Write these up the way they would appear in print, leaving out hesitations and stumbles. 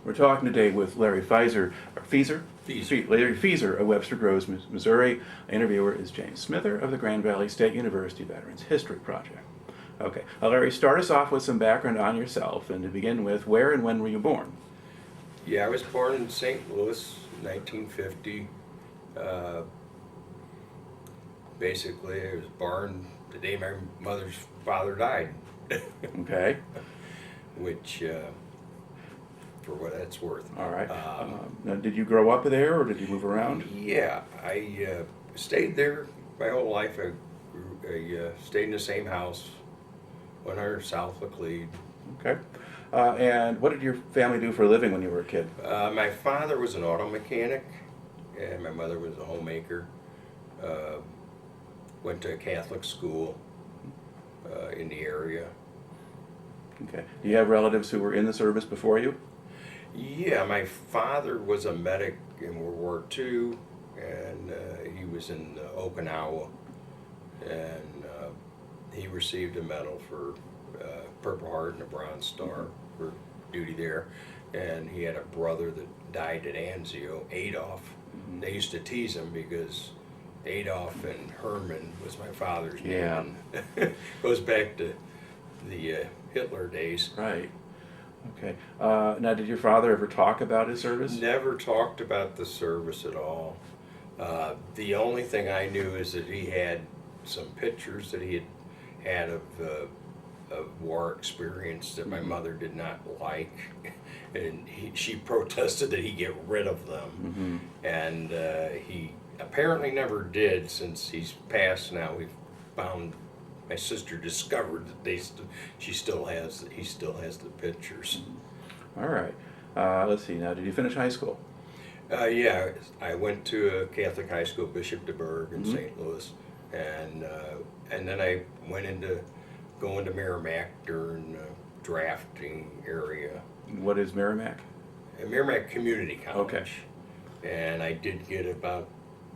We're talking today with Larry Fieser, or Fieser? Larry Fieser of Webster Groves, Missouri. The interviewer is James Smither of the Grand Valley State University Veterans History Project. Okay, Larry, start us off with some background on yourself, and to begin with, where and when were you born? Yeah, I was born in St. Louis, 1950. Basically, I was born the day my mother's father died. Okay. Which, for what that's worth. All right. Now, did you grow up there, or did you move around? Yeah, I stayed there my whole life. I stayed in the same house, 100 South Laclede. Okay. And what did your family do for a living when you were a kid? My father was an auto mechanic, and my mother was a homemaker. Went to a Catholic school in the area. Okay. Do you have relatives who were in the service before you? Yeah, my father was a medic in World War II, and he was in Okinawa, and he received a medal for Purple Heart and a Bronze Star for duty there. And he had a brother that died at Anzio, Adolf. They used to tease him because Adolf and Herman was my father's name. Yeah. Goes back to the Hitler days. Right. Okay. Now, did your father ever talk about his service? Never talked about the service at all. The only thing I knew is that he had some pictures that he had of war experience that my mother did not like, and she protested that he get rid of them. And he apparently never did. Since he's passed now, we've found, my sister discovered that he still has the pictures. All right. Let's see. Now, did you finish high school? Yeah, I went to a Catholic high school, Bishop Dubourg in St. Louis, and then I went into going to Merrimack during the drafting area. What is Merrimack? Merrimack Community College. Okay. And I did get about,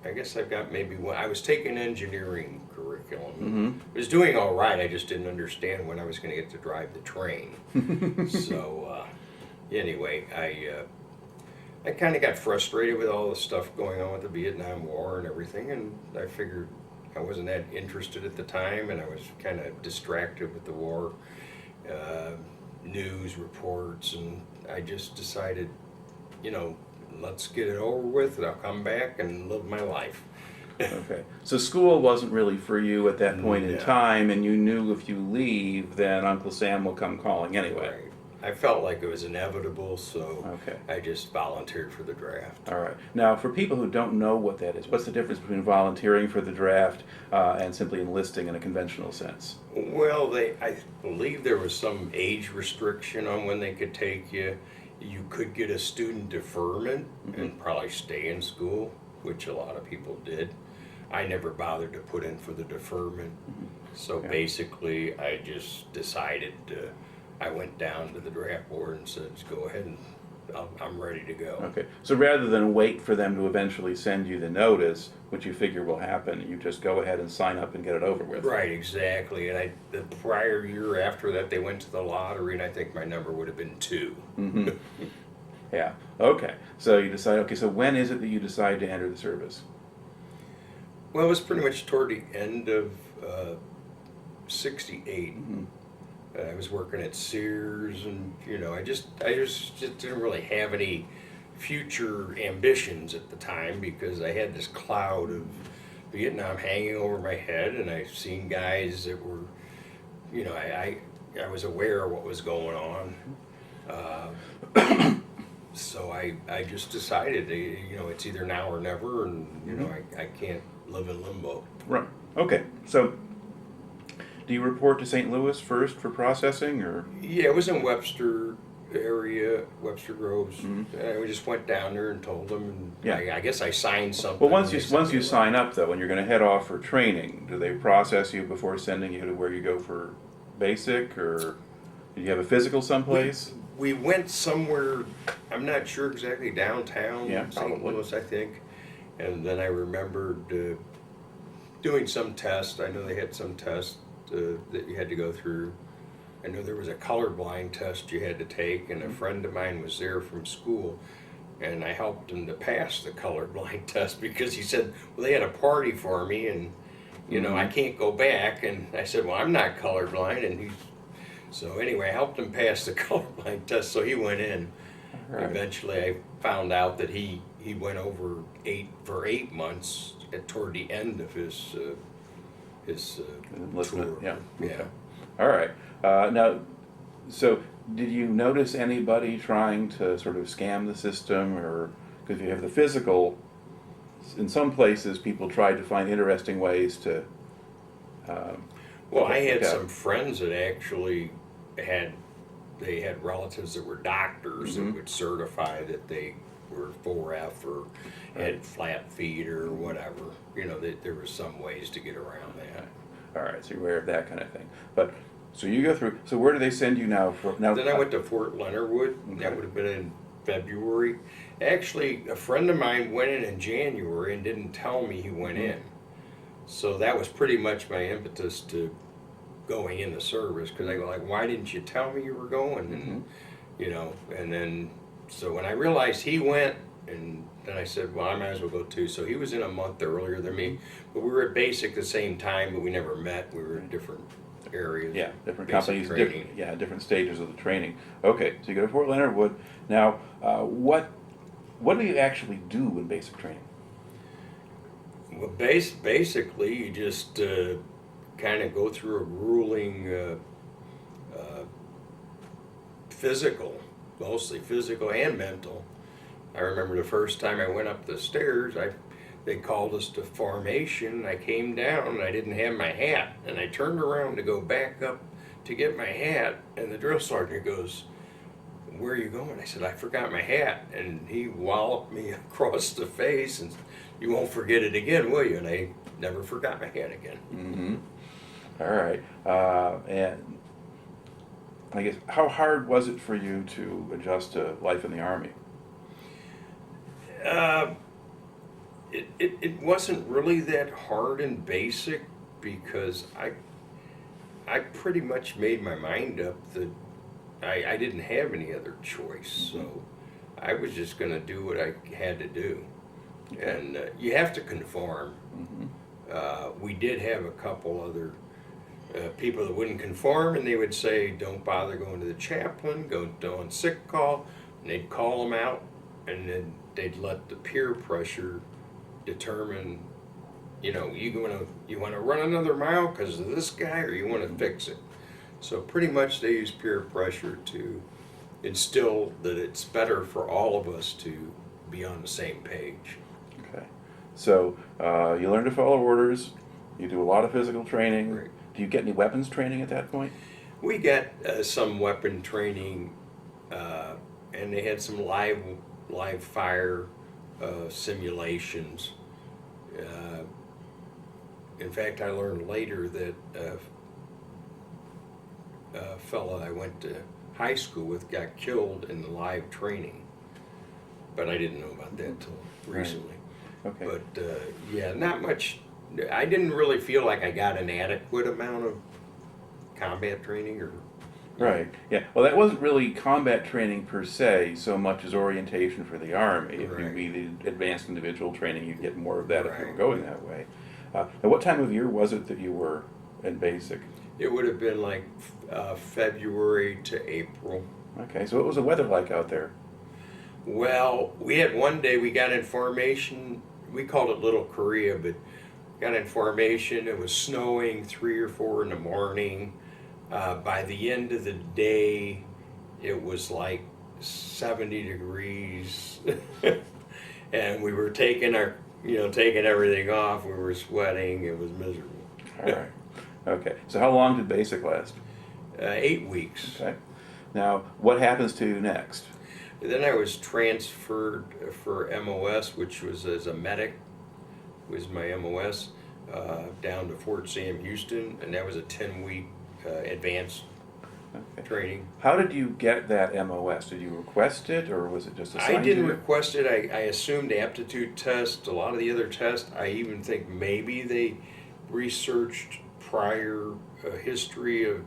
I guess I've got maybe one. I was taking engineering curriculum. I was doing all right. I just didn't understand when I was going to get to drive the train. So anyway, I kind of got frustrated with all the stuff going on with the Vietnam War and everything, and I figured I wasn't that interested at the time, and I was kind of distracted with the war news reports, and I just decided, let's get it over with, and I'll come back and live my life. Okay. So school wasn't really for you at that point in time, and you knew if you leave, then Uncle Sam will come calling anyway. Right. I felt like it was inevitable, so I just volunteered for the draft. All right. Now, for people who don't know what that is, what's the difference between volunteering for the draft and simply enlisting in a conventional sense? Well, I believe there was some age restriction on when they could take you. You could get a student deferment and probably stay in school, which a lot of people did. I never bothered to put in for the deferment. So basically, I just decided I went down to the draft board and said, go ahead, and I'm ready to go. Okay. So rather than wait for them to eventually send you the notice, which you figure will happen, you just go ahead and sign up and get it over with. Right, exactly. And the prior year after that, they went to the lottery, and I think my number would have been 2. Yeah. Okay. So you decide, okay, so when is it that you decide to enter the service? Well, it was pretty much toward the end of 68. I was working at Sears, and I just didn't really have any future ambitions at the time, because I had this cloud of Vietnam hanging over my head, and I've seen guys that were, I was aware of what was going on. So I just decided, it's either now or never, and I can't live in limbo. Right. Okay. So do you report to St. Louis first for processing, or? Yeah, it was in Webster area, Webster Groves. We just went down there and told them, and I guess I signed something. Well, once you sign up, though, and you're going to head off for training, do they process you before sending you to where you go for basic, or do you have a physical someplace? We went somewhere, I'm not sure exactly, downtown, St. Louis, I think. And then I remembered doing some test. I know they had some test that you had to go through. I know there was a colorblind test you had to take, and a friend of mine was there from school, and I helped him to pass the colorblind test because he said, well, they had a party for me, and you know, I can't go back. And I said, well, I'm not colorblind, and so anyway, I helped him pass the colorblind test, so he went in. Right. Eventually, I found out that he went over for 8 months toward the end of his enlistment. Tour. Yeah. Yeah. Okay. All right. Now, so did you notice anybody trying to sort of scam the system, or because you have the physical? In some places, people tried to find interesting ways to. Well, I had some friends that actually had relatives that were doctors that would certify that they were 4F or had flat feet or whatever. You know, that there were some ways to get around that. All right, so you're aware of that kind of thing. But so you go through. So where do they send you now? Then I went to Fort Leonard Wood. Okay. That would have been in February. Actually, a friend of mine went in January and didn't tell me he went in. So that was pretty much my impetus to going in the service, because I go like, why didn't you tell me you were going? And you know, and then so when I realized he went, and then I said, well, I might as well go too. So he was in a month earlier than me, but we were at basic the same time, but we never met. We were in different areas. Yeah, different companies, different stages of the training. Okay, so you go to Fort Leonard Wood. Now, what do you actually do in basic training? Well, basically, you just kind of go through a grueling physical, mostly physical and mental. I remember the first time I went up the stairs, they called us to formation. I came down and I didn't have my hat, and I turned around to go back up to get my hat, and the drill sergeant goes, where are you going? I said, I forgot my hat. And he walloped me across the face and you won't forget it again, will you? And I never forgot my hat again. All right. And I guess, how hard was it for you to adjust to life in the Army? It wasn't really that hard in basic, because I pretty much made my mind up that I didn't have any other choice, so I was just going to do what I had to do. And you have to conform. We did have a couple other people that wouldn't conform, and they would say, don't bother going to the chaplain, go on sick call, and they'd call them out, and then they'd let the peer pressure determine, you know, you want to run another mile because of this guy, or you want to fix it. So pretty much they use peer pressure to instill that it's better for all of us to be on the same page. Okay. So you learn to follow orders, you do a lot of physical training. Right. Do you get any weapons training at that point? We got some weapon training, and they had some live fire simulations. In fact, I learned later that a fellow I went to high school with got killed in the live training, but I didn't know about that till recently. Right. Okay. But yeah, not much. I didn't really feel like I got an adequate amount of combat training, or. Right. Yeah. Well, that wasn't really combat training per se, so much as orientation for the Army. If you needed advanced individual training, you'd get more of that if you were going that way. Now, what time of year was it that you were in basic? It would have been like February to April. Okay. So what was the weather like out there? Well, we had one day we got in formation. We called it Little Korea, but got in formation. It was snowing 3 or 4 in the morning. By the end of the day, it was like 70 degrees, and we were taking everything off. We were sweating. It was miserable. All right. Okay. So how long did basic last? 8 weeks. Okay. Now, what happens to you next? Then I was transferred for MOS, which was as a medic, was my MOS, down to Fort Sam Houston, and that was a 10-week advanced training. How did you get that MOS? Did you request it, or was it just assigned? I didn't request it. I assumed aptitude test. A lot of the other tests, I even think maybe they researched prior history of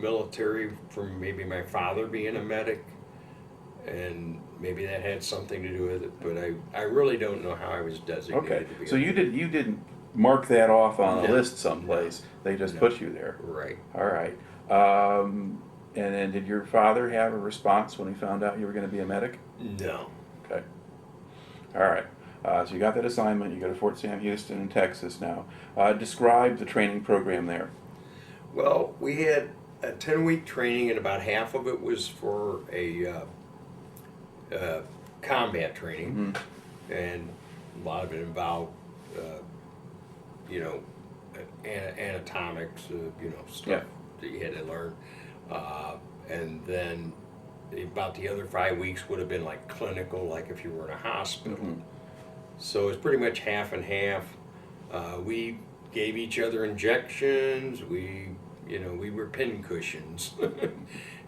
military from maybe my father being a medic, and maybe that had something to do with it, but I really don't know how I was designated Okay, to be so a you didn't mark that off on a No. list someplace. They just No. put you there. Right. All right. And then did your father have a response when he found out you were going to be a medic? No. Okay. All right. So you got that assignment. You go to Fort Sam Houston in Texas now. Describe the training program there. Well, we had a 10-week training, and about half of it was for a combat training, and a lot of it involved, you know, anatomics, you know, stuff that you had to learn. And then about the other 5 weeks would have been like clinical, like if you were in a hospital. So it's pretty much half and half. We gave each other injections. We were pin cushions.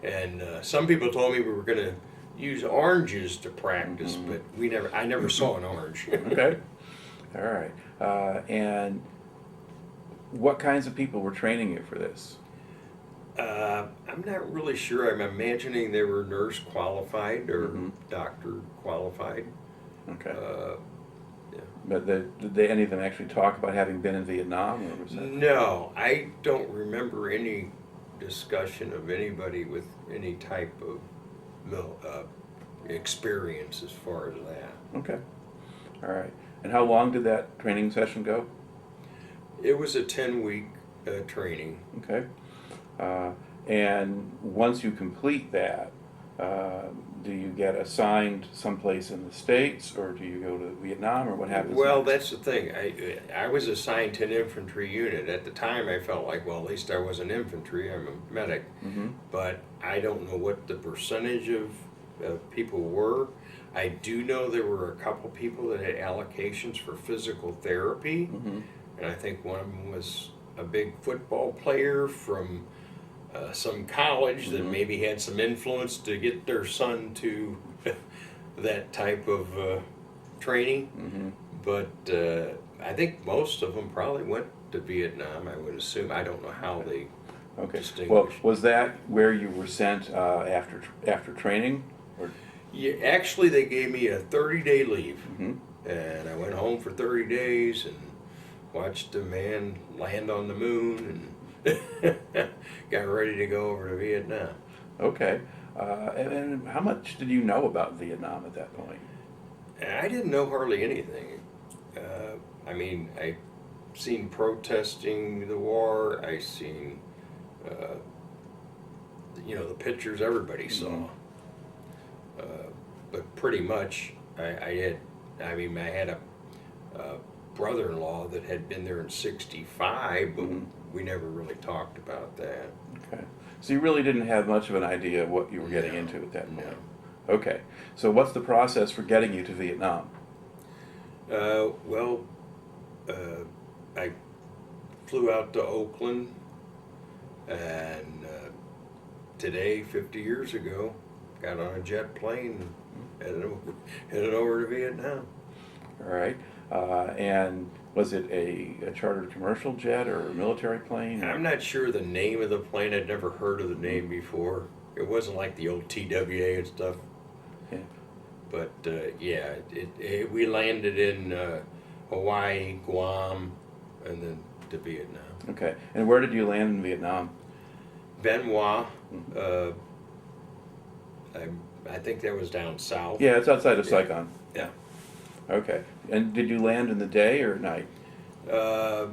And some people told me we were going to use oranges to practice, but I never saw an orange. Okay. All right. And what kinds of people were training you for this? I'm not really sure. I'm imagining they were nurse qualified or doctor qualified. Okay. Yeah. But did any of them actually talk about having been in Vietnam? Or was that... No, I don't remember any discussion of anybody with any type of experience as far as that. Okay. All right. And how long did that training session go? It was a 10-week training. Okay. And once you complete that, do you get assigned someplace in the States, or do you go to Vietnam, or what happens? Well, next? that's the thing. I was assigned to an infantry unit. At the time, I felt like, well, at least I was an infantry. I'm a medic. But I don't know what the percentage of people were. I do know there were a couple people that had allocations for physical therapy. And I think one of them was a big football player from some college that maybe had some influence to get their son to that type of training. But I think most of them probably went to Vietnam, I would assume. I don't know how they distinguished. Well, was that where you were sent after training? Or? Yeah, actually, they gave me a 30-day leave. And I went home for 30 days and watched a man land on the moon and got ready to go over to Vietnam. Okay. And how much did you know about Vietnam at that point? I didn't know hardly anything. I mean, I seen protesting the war. I seen, the pictures everybody saw. But pretty much, I had a brother-in-law that had been there in '65, but we never really talked about that. Okay. So you really didn't have much of an idea of what you were getting into at that point? No. Okay. So what's the process for getting you to Vietnam? I flew out to Oakland, and today, 50 years ago, got on a jet plane and headed over to Vietnam. All right. And was it a chartered commercial jet or a military plane? I'm not sure the name of the plane. I'd never heard of the name before. It wasn't like the old TWA and stuff. Yeah. But we landed in Hawaii, Guam, and then to Vietnam. Okay. And where did you land in Vietnam? Bien Hoa. I think that was down south. Yeah, it's outside of Saigon. Yeah. Okay. And did you land in the day or night? I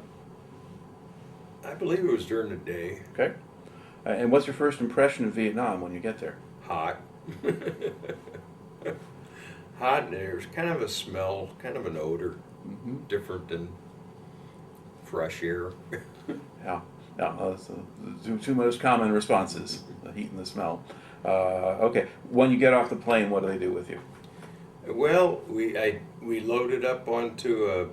believe it was during the day. Okay. And what's your first impression of Vietnam when you get there? Hot. Hot, and there's kind of a smell, kind of an odor, different than fresh air. Yeah. That's the two most common responses, the heat and the smell. Okay. When you get off the plane, what do they do with you? Well, we loaded up onto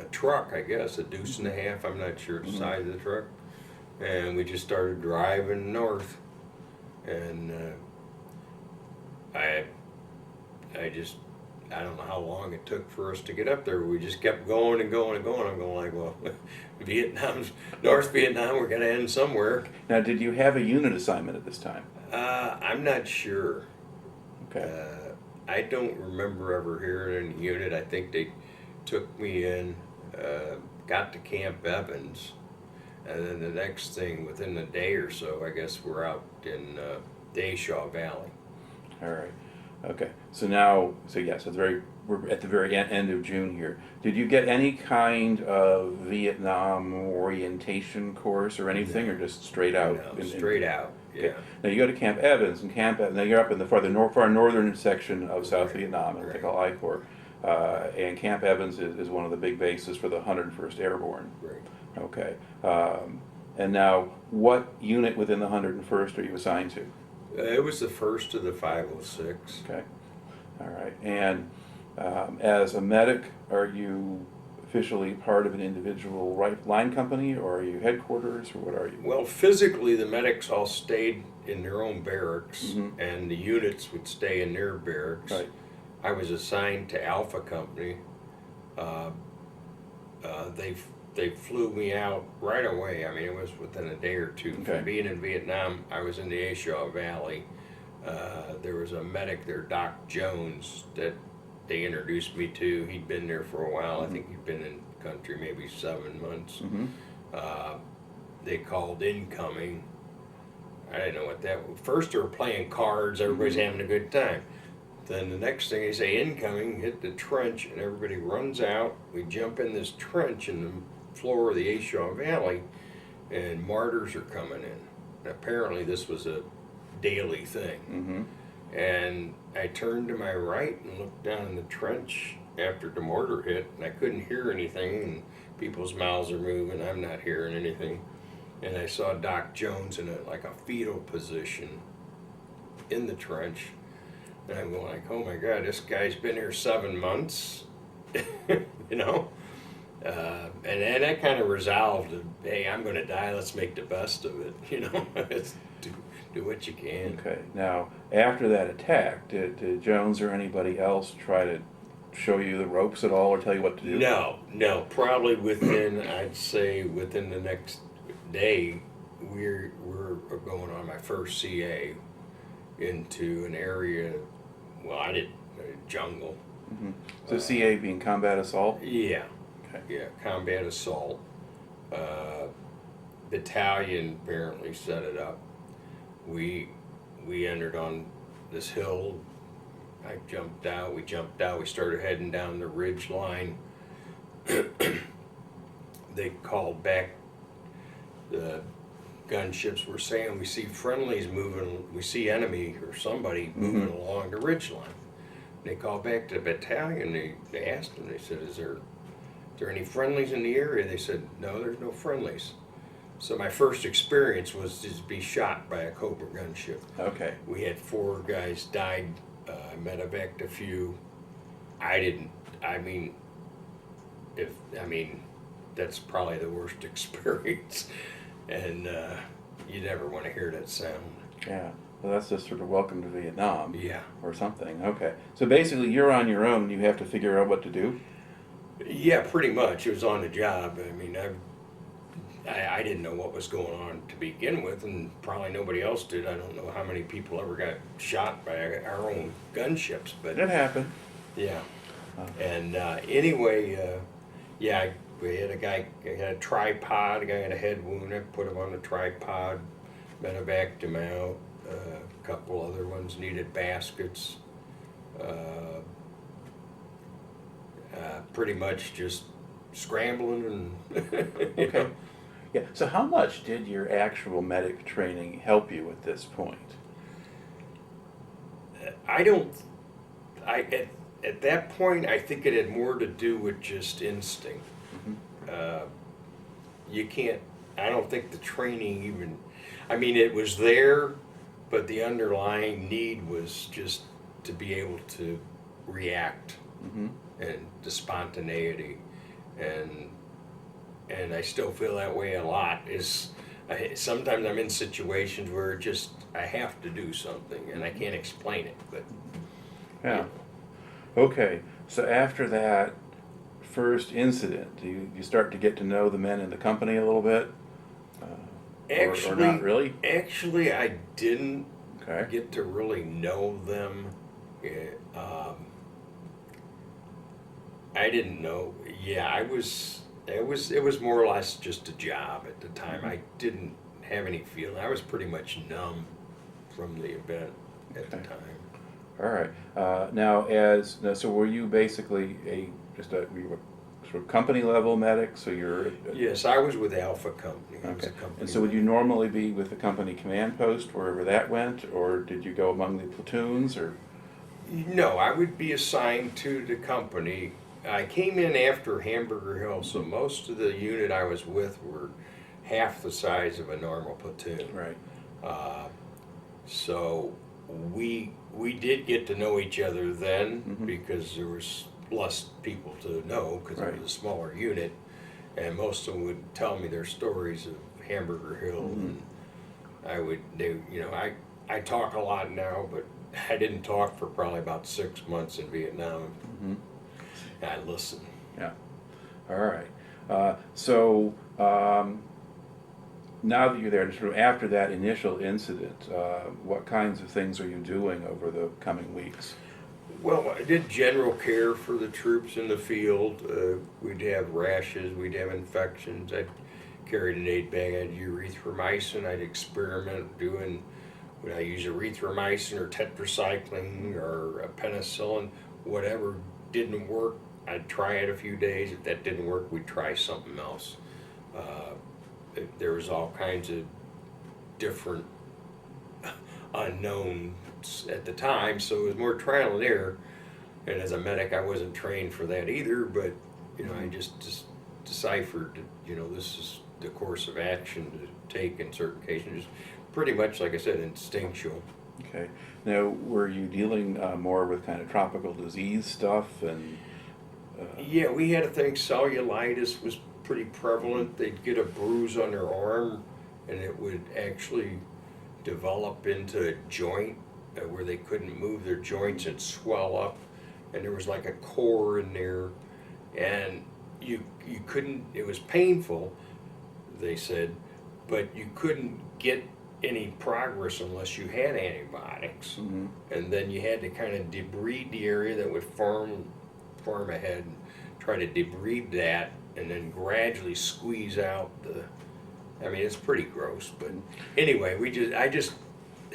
a truck, I guess, a deuce and a half. I'm not sure the size of the truck, and we just started driving north. And I don't know how long it took for us to get up there. We just kept going and going and going. I'm going like, well, North Vietnam, we're going to end somewhere. Now, did you have a unit assignment at this time? I'm not sure. Okay. I don't remember ever hearing any unit. I think they took me in, got to Camp Evans, and then the next thing, within a day or so, I guess we're out in the A Shau Valley. All right. Okay. So now, yes, we're at the very end of June here. Did you get any kind of Vietnam orientation course or anything, No. or just straight out? No, straight out. Yeah. Okay. Now you go to Camp Evans, and now you're up in the far northern section of South Vietnam, in what they call I Corps. And Camp Evans is one of the big bases for the 101st Airborne. Right. Okay. And now, what unit within the 101st are you assigned to? It was the first of the 506. Okay. All right. And as a medic, are you officially part of an individual line company, or are you headquarters, or what are you? Well, physically, the medics all stayed in their own barracks, Mm-hmm. and the units would stay in their barracks. Right. I was assigned to Alpha Company. They flew me out right away. I mean, it was within a day or two. Okay. From being in Vietnam, I was in the A Shau Valley. There was a medic there, Doc Jones, that they introduced me to. He'd been there for a while. Mm-hmm. I think he'd been in the country maybe 7 months. Mm-hmm. They called incoming. I didn't know what that was. First they were playing cards, everybody's having a good time. Then the next thing they say incoming, hit the trench, and everybody runs out. We jump in this trench in the floor of the A Shau Valley, and mortars are coming in. And apparently this was a daily thing. Mm-hmm. And I turned to my right and looked down in the trench after the mortar hit, and I couldn't hear anything, and people's mouths are moving, I'm not hearing anything. And I saw Doc Jones in a fetal position in the trench. And I'm going like, oh my God, this guy's been here 7 months, you know? And then that kind of resolved, hey, I'm going to die, let's make the best of it, you know? do what you can. Okay. Now, after that attack, did Jones or anybody else try to show you the ropes at all, or tell you what to do? No. Probably I'd say within the next day, we're going on my first CA into an area, jungle. Mm-hmm. So CA being combat assault? Yeah. Okay. Yeah, combat assault. Battalion apparently set it up. We entered on this hill. I jumped out, we started heading down the ridge line. They called back, the gunships were saying we see friendlies moving, we see enemy or somebody moving along the ridge line. They called back to the battalion, they asked them, they said, is there any friendlies in the area? They said, no, there's no friendlies. So my first experience was to be shot by a Cobra gunship. Okay. We had 4 guys died, medevaced a few. That's probably the worst experience. And you never want to hear that sound. Yeah. Well, that's just sort of welcome to Vietnam. Yeah. Or something. Okay. So basically, you're on your own. You have to figure out what to do. Yeah, pretty much. It was on the job. I mean, I didn't know what was going on to begin with, and probably nobody else did. I don't know how many people ever got shot by our own gunships, but It happened. yeah. And anyway, we had a guy had a tripod. A guy had a head wound. I put him on the tripod, medevaced him out. A couple other ones needed baskets. Pretty much just scrambling and Okay. Yeah. So how much did your actual medic training help you at this point? At that point, I think it had more to do with just instinct. You can't, I don't think the training even, it was there, but the underlying need was just to be able to react and the spontaneity. And I still feel that way a lot. Sometimes I'm in situations where I have to do something and I can't explain it, but Yeah. Okay, so after that first incident, do you start to get to know the men in the company a little bit? Or not really? Actually, I didn't Okay. get to really know them. I didn't know. Yeah, I was. It was more or less just a job at the time. I didn't have any feeling. I was pretty much numb from the event at the Okay. time. All right. So were you basically were you a sort of company level medic? So you're Yes, I was with Alpha Company. I was okay. a company. And so would you normally be with the company command post wherever that went, or did you go among the platoons, or? No, I would be assigned to the company. I came in after Hamburger Hill, so most of the unit I was with were half the size of a normal platoon. Right. So we did get to know each other then Mhm. because there was less people to know because Right. it was a smaller unit, and most of them would tell me their stories of Hamburger Hill, and I talk a lot now, but I didn't talk for probably about 6 months in Vietnam. Mhm. I listened. Yeah. All right. Now that you're there, sort of after that initial incident, what kinds of things are you doing over the coming weeks? Well, I did general care for the troops in the field. We'd have rashes, we'd have infections. I carried an 8 bag. I'd erythromycin. I'd experiment doing, would I use erythromycin or tetracycline or a penicillin? Whatever didn't work, I'd try it a few days. If that didn't work, we'd try something else. There was all kinds of different unknowns at the time, so it was more trial and error. And as a medic, I wasn't trained for that either, but I just deciphered, this is the course of action to take in certain cases. Just pretty much, like I said, instinctual. Okay. Now, were you dealing more with kind of tropical disease stuff and? Yeah, we had a thing. Cellulitis was pretty prevalent. They'd get a bruise on their arm, and it would actually develop into a joint where they couldn't move their joints and swell up, and there was like a core in there, and you couldn't. It was painful, they said, but you couldn't get any progress unless you had antibiotics, Mm-hmm. and then you had to kind of debride the area that would form ahead and try to debride that, and then gradually squeeze out the. I mean, it's pretty gross, but anyway, I just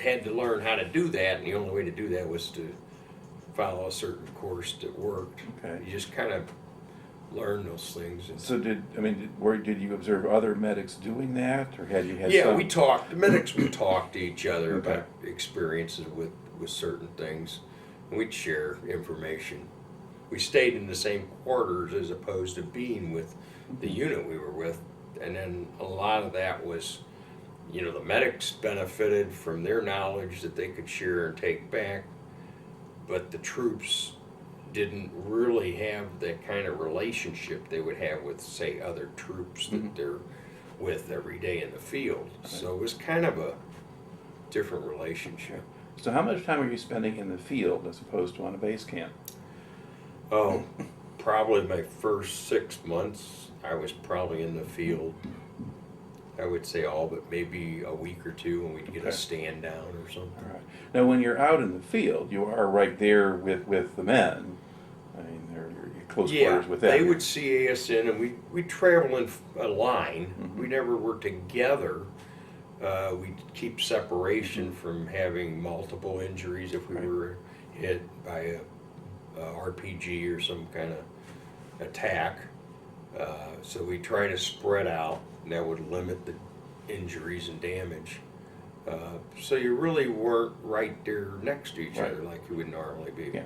had to learn how to do that, and the only way to do that was to follow a certain course that worked. Okay. You just kind of learn those things. So did you observe other medics doing that, or had you had? Yeah, some? we talked. The medics would talk to each other Okay. about experiences with certain things, and we'd share information. We stayed in the same quarters as opposed to being with the unit we were with, and then a lot of that was, the medics benefited from their knowledge that they could share and take back, but the troops didn't really have that kind of relationship they would have with, say, other troops that they're with every day in the field. So it was kind of a different relationship. So how much time are you spending in the field as opposed to on a base camp? Oh, probably my first 6 months, I was probably in the field. I would say all but maybe a week or two, and we'd get Okay. a stand down or something. All right. Now, when you're out in the field, you are right there with the men. I mean, you're close quarters with them. They would see us in, and we'd travel in a line. Mhm. We never were together. We'd keep separation from having multiple injuries if we Right. were hit by a RPG or some kind of attack. So we try to spread out, and that would limit the injuries and damage. So you really weren't right there next to each Right. other like you would normally be. Yeah.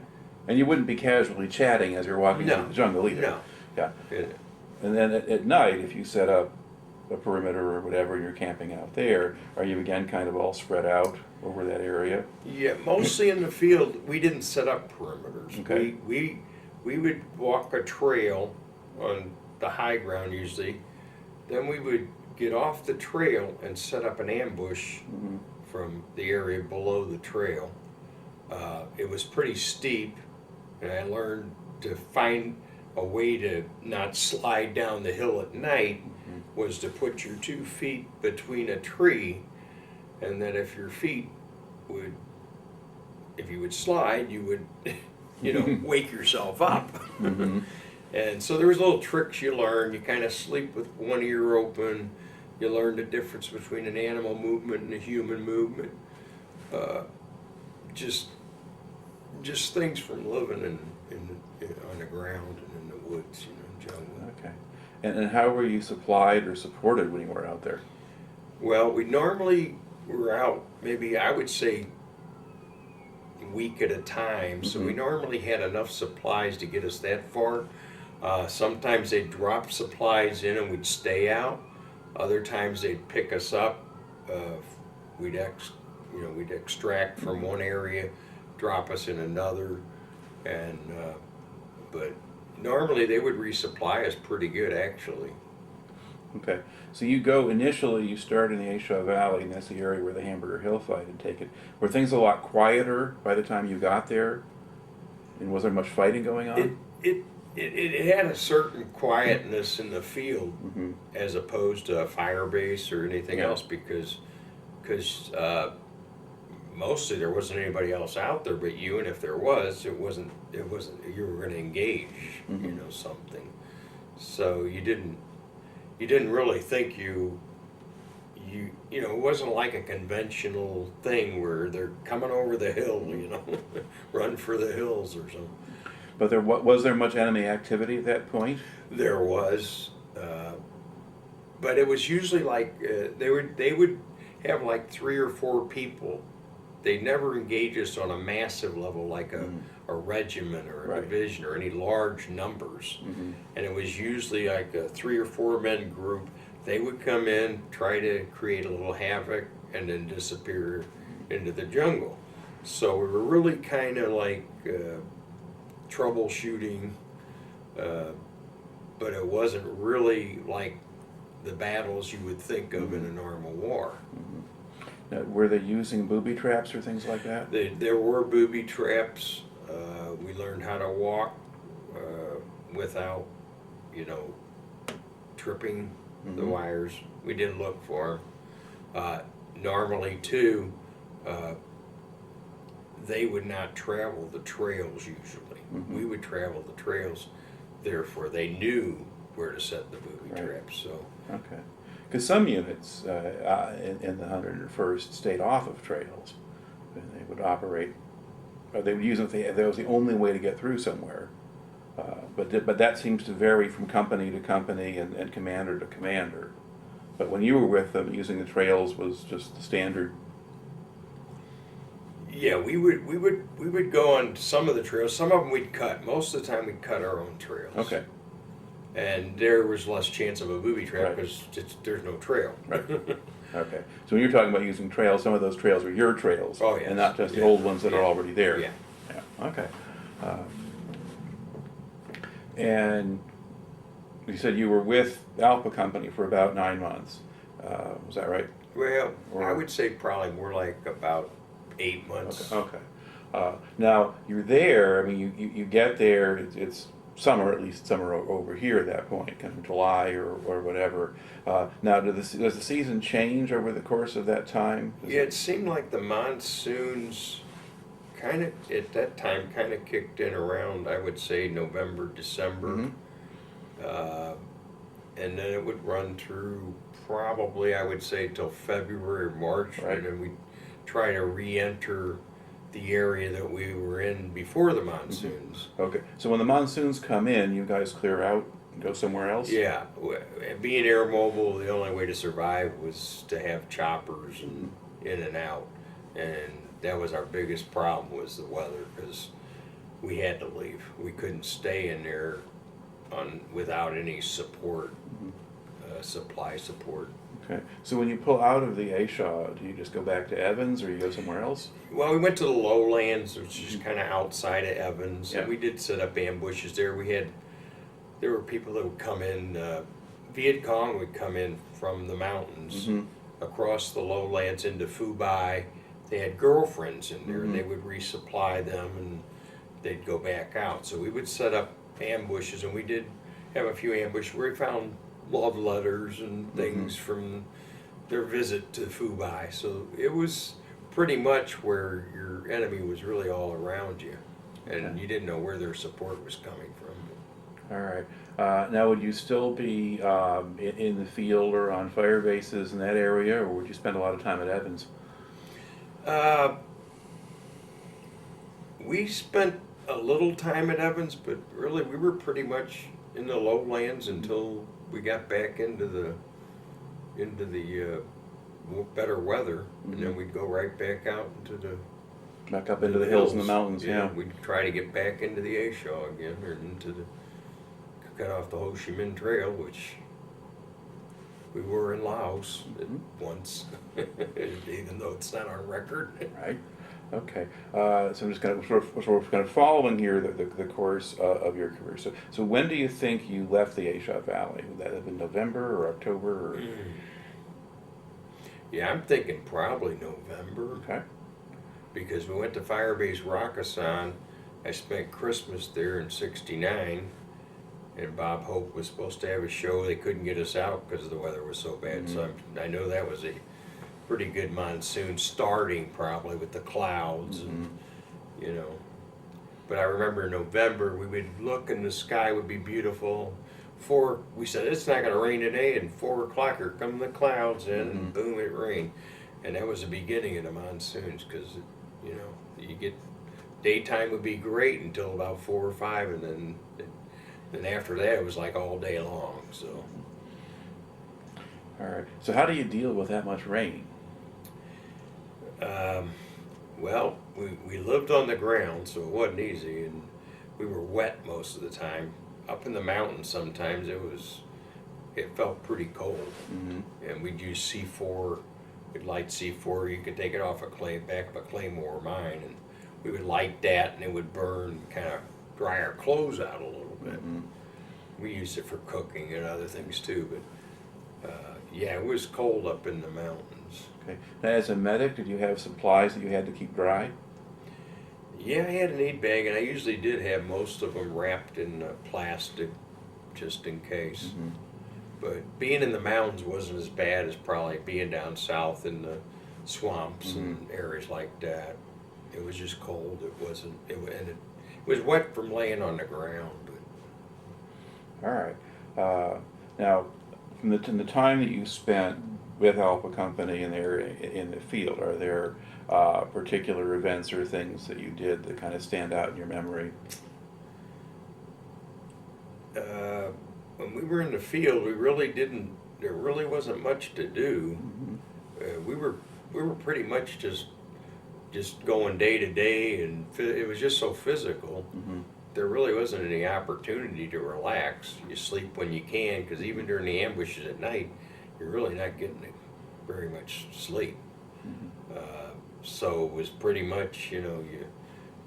And you wouldn't be casually chatting as you're walking No. through the jungle either. No. Yeah. Yeah. And then at night, if you set up a perimeter or whatever, and you're camping out there, are you again kind of all spread out over that area? Yeah, mostly in the field. We didn't set up perimeters. Okay. We would walk a trail on the high ground usually. Then we would get off the trail and set up an ambush from the area below the trail. It was pretty steep, And I learned to find a way to not slide down the hill at night was to put your 2 feet between a tree, and that if your feet would, if you would slide, you would, you know, wake yourself up. And so there was little tricks you learn. You kind of sleep with one ear open. You learn the difference between an animal movement and a human movement. Just things from living on the ground and in the woods, you know, jungle. Okay. And how were you supplied or supported when you were out there? Well, we normally were out maybe, I would say, a week at a time. So we normally had enough supplies to get us that far. Sometimes they'd drop supplies in and we'd stay out. Other times they'd pick us up. We'd extract from one area, drop us in another, and but normally they would resupply us pretty good, actually. Okay, so you go initially. You start in the A Shau Valley, and that's the area where the Hamburger Hill fight had taken. Were things a lot quieter by the time you got there? And was there much fighting going on? It had a certain quietness in the field as opposed to a fire base or anything else, because mostly there wasn't anybody else out there but you, and if there was, it wasn't you were going to engage, you know, something. So you didn't really think you know, it wasn't like a conventional thing where they're coming over the hill, you know, run for the hills or something. But was there much enemy activity at that point? There was, but it was usually like they would have like 3 or 4 people. They never engage us on a massive level like a regiment or a division or any large numbers. And it was usually like a 3 or 4 men group. They would come in, try to create a little havoc, and then disappear into the jungle. So we were really kind of like troubleshooting, but it wasn't really like the battles you would think of in a normal war. Now, were they using booby traps or things like that? There were booby traps. We learned how to walk without, you know, tripping the wires. We didn't look for them. Normally, too, they would not travel the trails usually. We would travel the trails, therefore they knew where to set the booby traps. So okay, because some units in the 101st stayed off of trails, and they would operate, or they would use it if that was the only way to get through somewhere. But that seems to vary from company to company and commander to commander. But when you were with them, using the trails was just the standard. Yeah, we would go on some of the trails. Some of them we'd cut. Most of the time we'd cut our own trails. Okay. And there was less chance of a booby trap because there's no trail. Right. Okay. So when you're talking about using trails, some of those trails are your trails. Oh, yes. And not just the old ones that are already there. Yeah. Yeah. Okay. And you said you were with Alpha Company for about 9 months. Was that right? Well, I would say probably more like about 8 months. Okay. Now you're there. I mean, you get there. It's summer, at least summer over here at that point, kind of July or whatever. Now, does the season change over the course of that time? It seemed like the monsoons kind of at that time kind of kicked in around, I would say, November, December, and then it would run through probably, I would say, till February or March, and then we try to re-enter the area that we were in before the monsoons. Okay, so when the monsoons come in, you guys clear out and go somewhere else? Yeah, being air mobile, the only way to survive was to have choppers and in and out, and that was our biggest problem, was the weather, because we had to leave. We couldn't stay in there without any support, supply support. Okay, so when you pull out of the A Shau, do you just go back to Evans or you go somewhere else? Well, we went to the lowlands, which is kind of outside of Evans, and we did set up ambushes there. There were people that would come in, Viet Cong would come in from the mountains across the lowlands into Phu Bai. They had girlfriends in there, and they would resupply them, and they'd go back out. So we would set up ambushes, and we did have a few ambushes where we found love letters and things from their visit to Phu Bai. So it was pretty much where your enemy was really all around you, and you didn't know where their support was coming from. All right. Now, would you still be in the field or on fire bases in that area, or would you spend a lot of time at Evans? We spent a little time at Evans, but really we were pretty much in the lowlands until we got back into the better weather, and then we'd go right back out into the Back up into the hills and the mountains, yeah. We'd try to get back into the A Shau again, or cut off the Ho Chi Minh Trail, which we were in Laos once, even though it's not on record. Right. Okay. So I'm just kind of following here the course of your career. So when do you think you left the A Shau Valley? Would that have been November or October? Or? Yeah, I'm thinking probably November. Okay. Because we went to Firebase Rakkasan. I spent Christmas there in '69, and Bob Hope was supposed to have a show. They couldn't get us out because the weather was so bad. So I know that was a pretty good monsoon, starting probably with the clouds, and you know. But I remember in November we would look and the sky would be beautiful. We said it's not going to rain today, and 4 o'clock here come the clouds in, and boom, it rained. And that was the beginning of the monsoons, because you know you get daytime would be great until about 4 or 5, and then after that it was like all day long. So. All right. So how do you deal with that much rain? Well, we lived on the ground, so it wasn't easy, and we were wet most of the time. Up in the mountains, sometimes it felt pretty cold, and we'd use C4. We'd light C4. You could take it off back of a Claymore mine, and we would light that, and it would burn, kind of dry our clothes out a little bit. We used it for cooking and other things too, but yeah, it was cold up in the mountains. Okay. Now, as a medic, did you have supplies that you had to keep dry? Yeah, I had an aid bag, and I usually did have most of them wrapped in plastic, just in case. But being in the mountains wasn't as bad as probably being down south in the swamps and areas like that. It was just cold. It wasn't. It was wet from laying on the ground. All right. Now, from the time that you spent with Alpha Company in the field, are there particular events or things that you did that kind of stand out in your memory? When we were in the field, we really didn't. There really wasn't much to do. We were pretty much just going day to day, and it was just so physical. There really wasn't any opportunity to relax. You sleep when you can, because even during the ambushes at night, you're really not getting very much sleep. So it was pretty much, you know,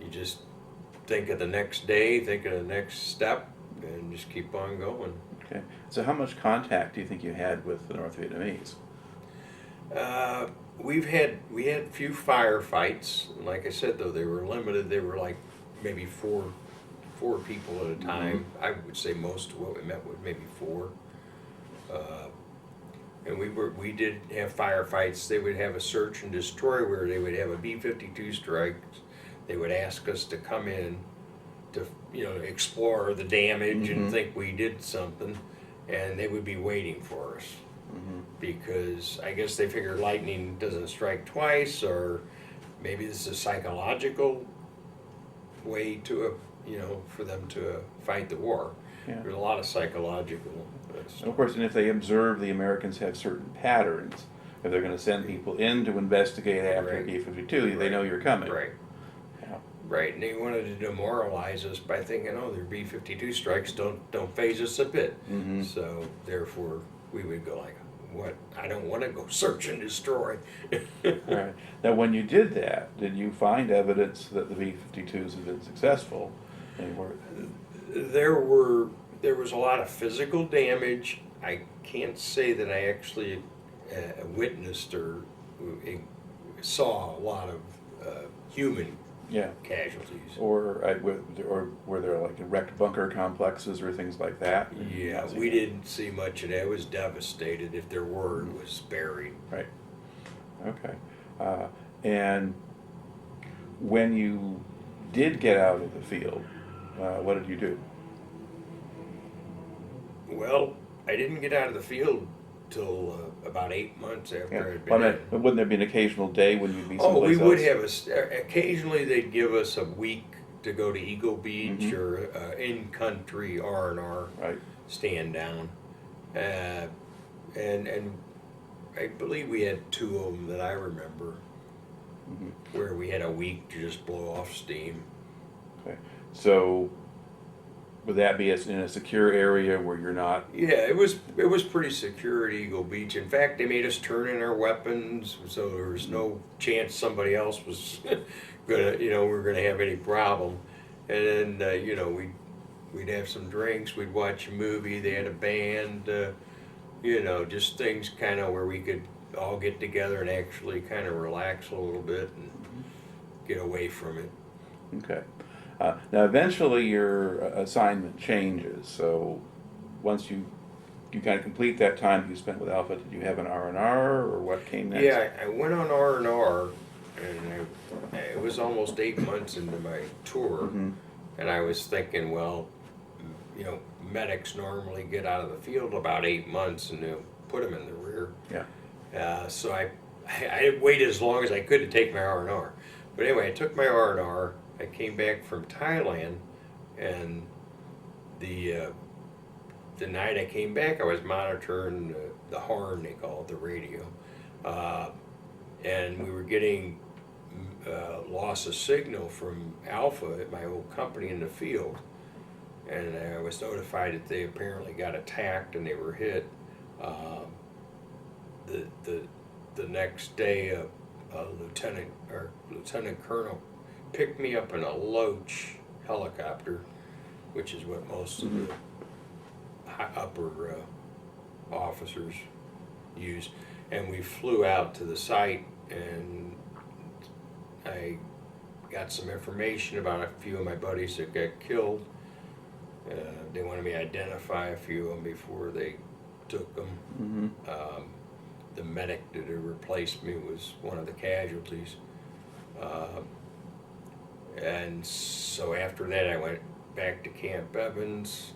you just think of the next day, think of the next step, and just keep on going. Okay. So how much contact do you think you had with the North Vietnamese? We had a few firefights. And like I said, though, they were limited. They were like maybe four people at a time. I would say most of what we met was maybe 4. And we did have firefights. They would have a search and destroy where they would have a B-52 strike. They would ask us to come in to, you know, explore the damage and think we did something, and they would be waiting for us. Because I guess they figure lightning doesn't strike twice, or maybe this is a psychological way to, you know, for them to fight the war. Yeah. There's a lot of psychological stuff. Of course, and if they observe the Americans have certain patterns, if they're going to send people in to investigate after Right. B-52, they know you're coming. Right. Yeah. Right, and they wanted to demoralize us by thinking, oh, their B-52 strikes don't phase us a bit. So therefore, we would go like, what? I don't want to go search and destroy. All right. Now, when you did that, did you find evidence that the B-52s had been successful? And There was a lot of physical damage. I can't say that I actually witnessed or saw a lot of human Yeah. casualties. Or were there like wrecked bunker complexes or things like that? Yeah, we didn't see much of that. It was devastated. If there were, it was buried. Right. Okay. And when you did get out of the field, what did you do? Well, I didn't get out of the field till about 8 months after Yeah. I'd Well, been I mean, wouldn't there be an occasional day when you'd be someplace Oh, we would else? have occasionally they'd give us a week to go to Eagle Beach Mhm. or in-country R&R Right. stand down. And I believe we had 2 of them that I remember Mhm. where we had a week to just blow off steam. Okay. So would that be in a secure area where you're not? Yeah, it was pretty secure at Eagle Beach. In fact, they made us turn in our weapons, so there was no chance somebody else was gonna, we were gonna have any problem. And then, we'd have some drinks, we'd watch a movie. They had a band, just things kind of where we could all get together and actually kind of relax a little bit and get away from it. Okay. Now, eventually your assignment changes. So once you kind of complete that time you spent with Alpha, did you have an R&R or what came next? Yeah, I went on R&R, and it was almost 8 months into my tour, Mhm. and I was thinking, well, medics normally get out of the field about 8 months, and they'll put them in the rear. Yeah. So I waited as long as I could to take my R&R. But anyway, I took my R&R. I came back from Thailand, and the night I came back, I was monitoring the horn, they call it, the radio, and we were getting loss of signal from Alpha at my old company in the field, and I was notified that they apparently got attacked and they were hit. The next day, a lieutenant colonel picked me up in a Loach helicopter, which is what most of the upper officers use, and we flew out to the site, and I got some information about a few of my buddies that got killed. They wanted me to identify a few of them before they took them. Mm-hmm. The medic that had replaced me was one of the casualties. And so after that I went back to Camp Evans.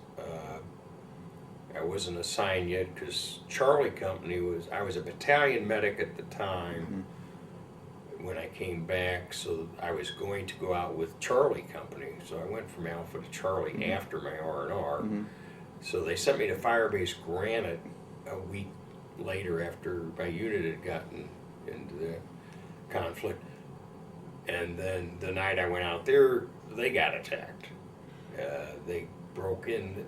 I wasn't assigned yet because Charlie Company I was a battalion medic at the time when I came back, so I was going to go out with Charlie Company. So I went from Alpha to Charlie after my R&R. So they sent me to Firebase Granite a week later after my unit had gotten into the conflict. And then the night I went out there, they got attacked. They broke in,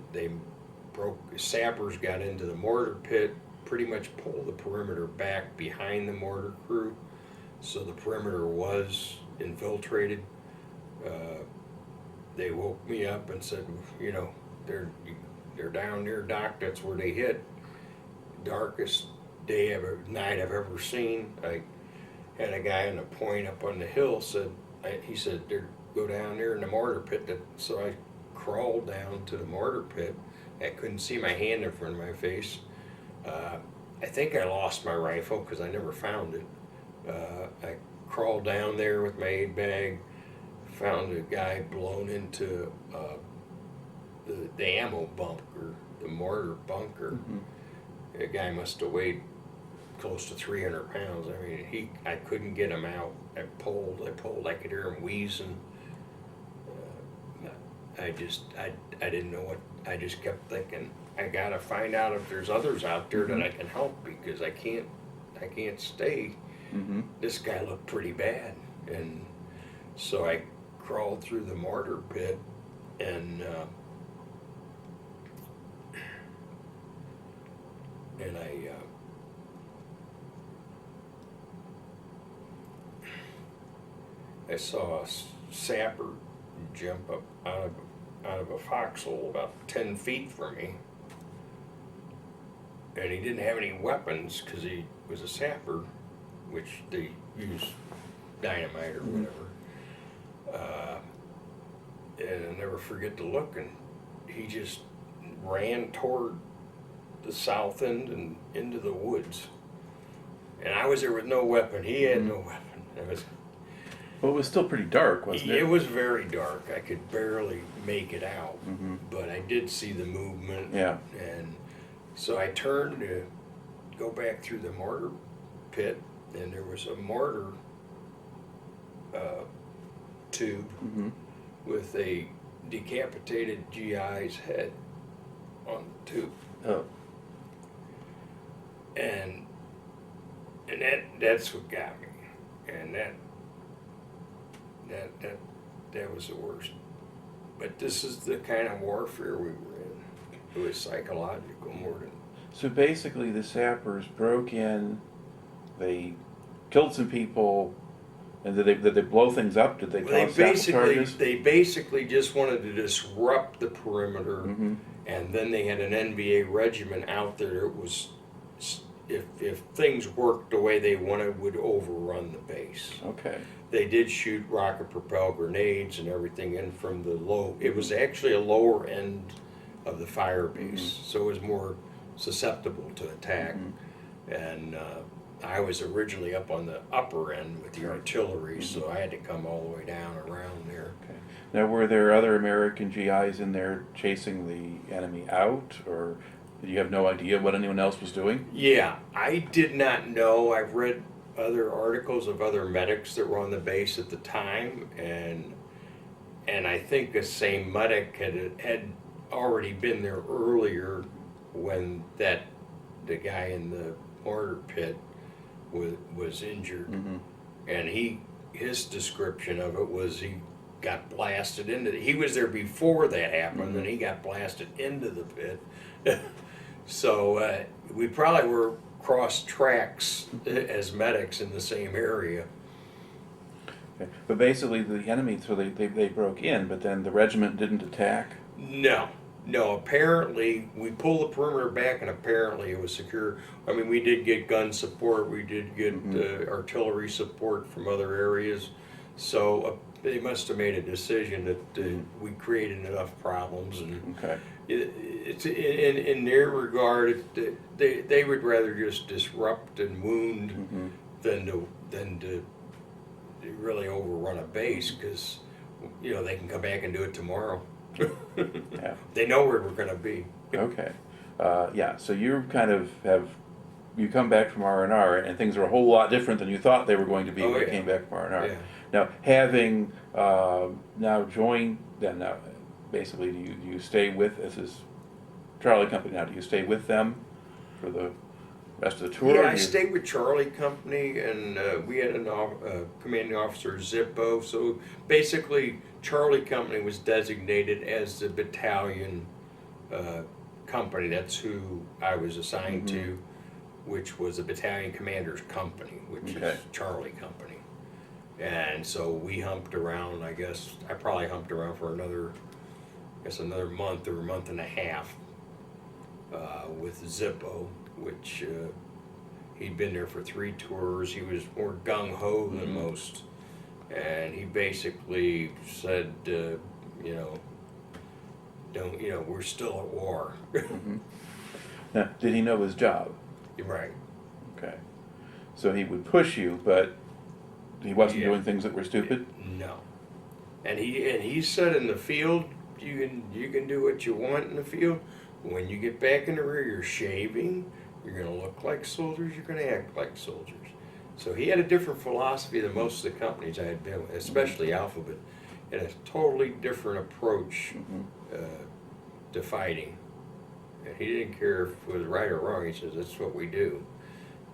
sappers got into the mortar pit, pretty much pulled the perimeter back behind the mortar crew. So the perimeter was infiltrated. They woke me up and said, they're down there, Doc, that's where they hit. Darkest night I've ever seen. I had a guy on a point up on the hill he said, go down there in the mortar pit. So I crawled down to the mortar pit. I couldn't see my hand in front of my face. I think I lost my rifle because I never found it. I crawled down there with my aid bag, found a guy blown into the ammo bunker, the mortar bunker. The guy must have weighed close to 300 pounds. I mean, I couldn't get him out. I pulled, I could hear him wheezing. I didn't know what, I just kept thinking, I gotta find out if there's others out there that I can help, because I can't stay. This guy looked pretty bad. And so I crawled through the mortar pit, and I saw a sapper jump up out of a foxhole about 10 feet from me, and he didn't have any weapons because he was a sapper, which they use dynamite or whatever. never forget the look, and he just ran toward the south end and into the woods. And I was there with no weapon. He had no weapon. Well, it was still pretty dark, wasn't it? It was very dark. I could barely make it out, but I did see the movement. Yeah. And so I turned to go back through the mortar pit, and there was a mortar tube with a decapitated GI's head on the tube. Oh. And that's what got me. And that was the worst. But this is the kind of warfare we were in. It was psychological more than. So basically, the sappers broke in, they killed some people, and did they blow things up? Did they cause sample charges? They basically just wanted to disrupt the perimeter, and then they had an NVA regiment out there that was, if things worked the way they wanted, would overrun the base. Okay. They did shoot rocket-propelled grenades and everything in from the low. It was actually a lower end of the fire base, so it was more susceptible to attack. And I was originally up on the upper end with the artillery, so I had to come all the way down around there. Okay. Now, were there other American GIs in there chasing the enemy out, or did you have no idea what anyone else was doing? Yeah, I did not know. I've read other articles of other medics that were on the base at the time, and I think the same medic had already been there earlier when the guy in the mortar pit was injured, and his description of it was he got blasted into he was there before that happened, and he got blasted into the pit. So we probably were cross tracks as medics in the same area. Okay. But basically, the enemy, so they broke in, but then the regiment didn't attack? No, apparently we pulled the perimeter back, and apparently it was secure. I mean, we did get gun support, we did get artillery support from other areas, so they must have made a decision that we created enough problems, and okay. It's in their regard, they would rather just disrupt and wound than to really overrun a base, because they can come back and do it tomorrow. Yeah. They know where we're going to be. Okay. Yeah, so you kind of you come back from R&R, and things are a whole lot different than you thought they were going to be when you came back from R&R. Yeah. Now, having now joined, then basically, do you stay with, this is Charlie Company now, do you stay with them for the rest of the tour? Yeah, I stayed with Charlie Company, and we had a commanding officer, Zippo, so basically Charlie Company was designated as the battalion company. That's who I was assigned to, which was the battalion commander's company, which is Charlie Company. And so we humped around, I probably humped around for another month or a month and a half with Zippo, which he'd been there for 3 tours. He was more gung-ho than most. And he basically said, we're still at war. Now, did he know his job? You're right. Okay. So he would push you, but he wasn't doing things that were stupid? No. And he said in the field, you can do what you want in the field. When you get back in the rear, you're shaving, you're going to look like soldiers, you're going to act like soldiers. So he had a different philosophy than most of the companies I had been with, especially Alphabet, and a totally different approach to fighting. And he didn't care if it was right or wrong. He says, that's what we do.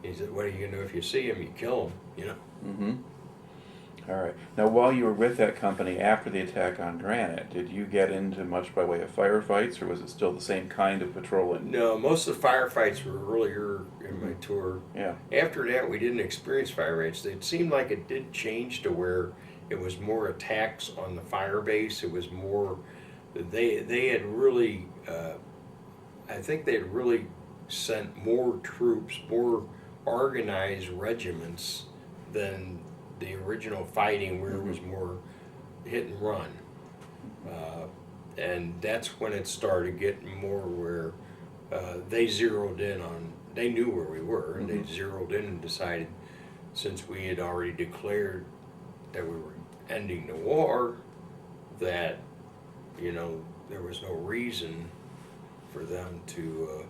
He said, what are you going to do if you see him? You kill him, All right. Now, while you were with that company after the attack on Granite, did you get into much by way of firefights, or was it still the same kind of patrolling? No, most of the firefights were earlier in my tour. Yeah. After that, we didn't experience firefights. It seemed like it did change to where it was more attacks on the fire base. It was more, they had really, I think they had really sent more troops, more organized regiments than the original fighting, where it was more hit and run. and that's when it started getting more where they zeroed in on, they knew where we were, and they zeroed in and decided, since we had already declared that we were ending the war, that, you know, there was no reason for them to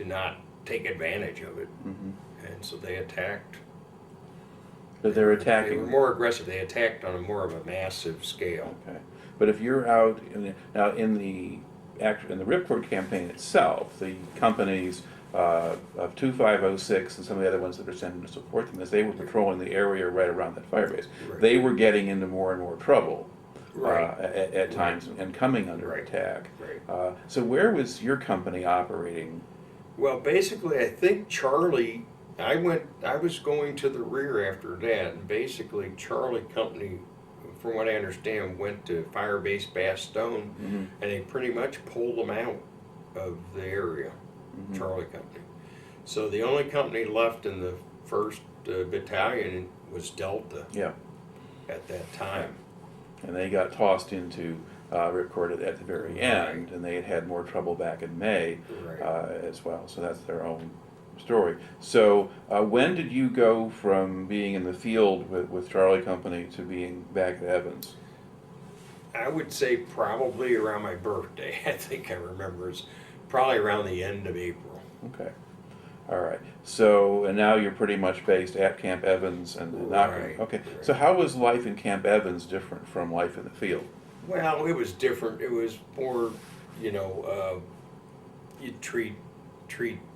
not take advantage of it. And so they attacked. But they're attacking. They were more aggressive. They attacked on a more of a massive scale. Okay. But if you're out now in the Ripcord campaign itself, the companies of 2506 and some of the other ones that are sent to support them, as they were patrolling the area right around that fire base, they were getting into more and more trouble at times and coming under attack. So where was your company operating? Well, basically, I think Charlie, I was going to the rear after that, and basically Charlie Company, from what I understand, went to Fire Base Bastogne, and they pretty much pulled them out of the area, Charlie Company. So the only company left in the 1st Battalion was Delta at that time. And they got tossed into Ripcord at the very end, and they had had more trouble back in May as well. So that's their own story. So when did you go from being in the field with Charlie Company to being back at Evans? I would say probably around my birthday. I think I remember it's probably around the end of April. Okay. All right. So, and now you're pretty much based at Camp Evans and not. Okay. So how was life in Camp Evans different from life in the field? Well, it was different. It was more, you know, you treat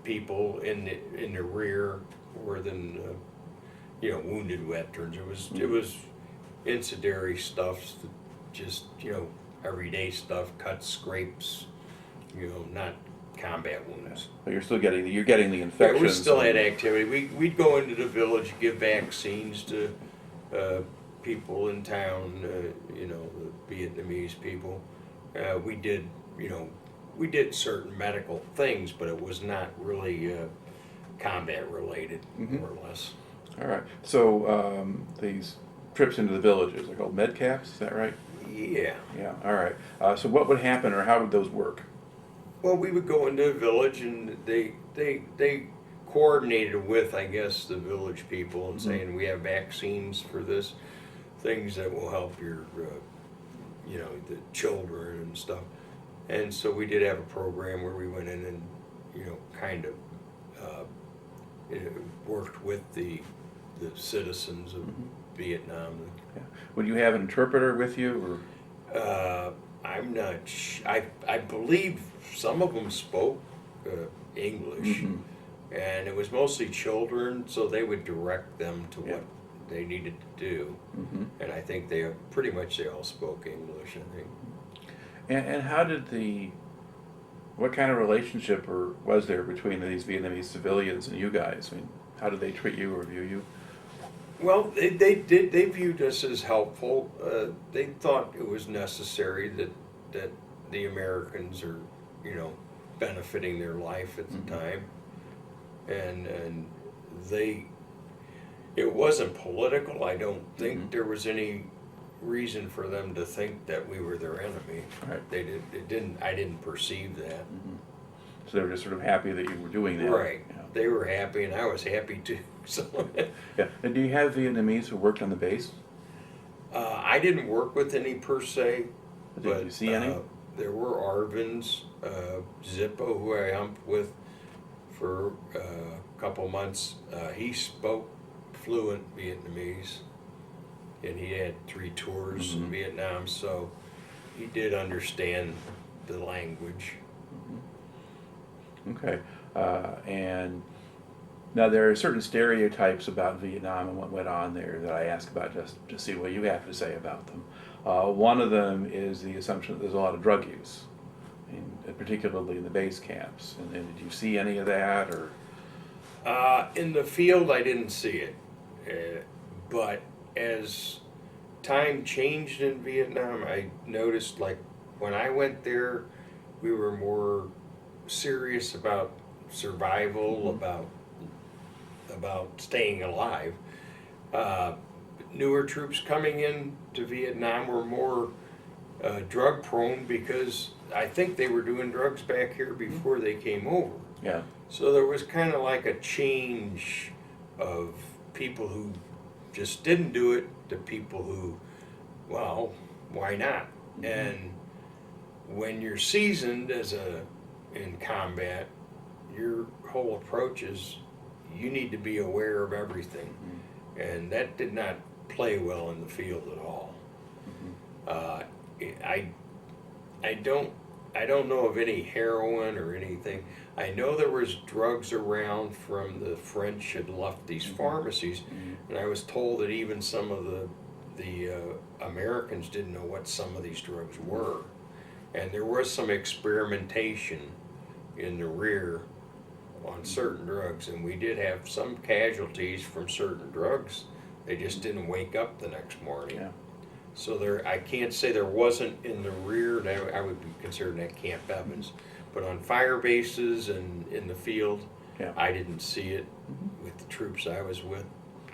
people in the rear more than you know, wounded veterans. It was incendiary stuff, just, you know, everyday stuff, cuts, scrapes, you know, not combat wounds. But you're still getting the infections. Yeah, we still had activity. We'd go into the village, give vaccines to people in town, you know, the Vietnamese people. We did certain medical things, but it was not really combat related, more or less. All right. So these trips into the villages are called med caps. Is that right? Yeah. Yeah. All right. So what would happen, or how would those work? Well, we would go into the village, and they coordinated with, I guess, the village people and saying, we have vaccines for this, things that will help your, you know, the children and stuff. And so we did have a program where we went in and, you know, kind of worked with the citizens of Vietnam. Yeah. Would you have an interpreter with you, or? I'm not. I believe some of them spoke English, and it was mostly children, so they would direct them to what they needed to do. And I think they all spoke English, I think. And how did what kind of relationship was there between these Vietnamese civilians and you guys? I mean, how did they treat you or view you? Well, they viewed us as helpful. They thought it was necessary that the Americans are, you know, benefiting their life at the time, and it wasn't political. I don't think there was any reason for them to think that we were their enemy. Right. I didn't perceive that. So they were just sort of happy that you were doing that. Right. Yeah. They were happy, and I was happy too. So. Yeah. And do you have Vietnamese who worked on the base? I didn't work with any per se. Did you see any? There were Arvins, Zippo, who I humped with for a couple months. He spoke fluent Vietnamese, and he had 3 tours in Vietnam, so he did understand the language. Okay. And now there are certain stereotypes about Vietnam and what went on there that I ask about just to see what you have to say about them. One of them is the assumption that there's a lot of drug use, particularly in the base camps. And did you see any of that, or? In the field, I didn't see it, but as time changed in Vietnam, I noticed, like, when I went there, we were more serious about survival, about staying alive. Newer troops coming in to Vietnam were more drug prone because I think they were doing drugs back here before they came over. Yeah. So there was kind of like a change of people who just didn't do it to people who, well, why not? Mm-hmm. And when you're seasoned in combat, your whole approach is you need to be aware of everything. Mm-hmm. And that did not play well in the field at all. Mm-hmm. I don't know of any heroin or anything. I know there was drugs around from the French had left these Mm-hmm. pharmacies, Mm-hmm. and I was told that even some of the Americans didn't know what some of these drugs were, and there was some experimentation in the rear on certain drugs, and we did have some casualties from certain drugs. They just didn't wake up the next morning. Yeah. So I can't say there wasn't in the rear, and I would be considering that Camp Evans. But on fire bases and in the field, Yeah. I didn't see it with the troops I was with.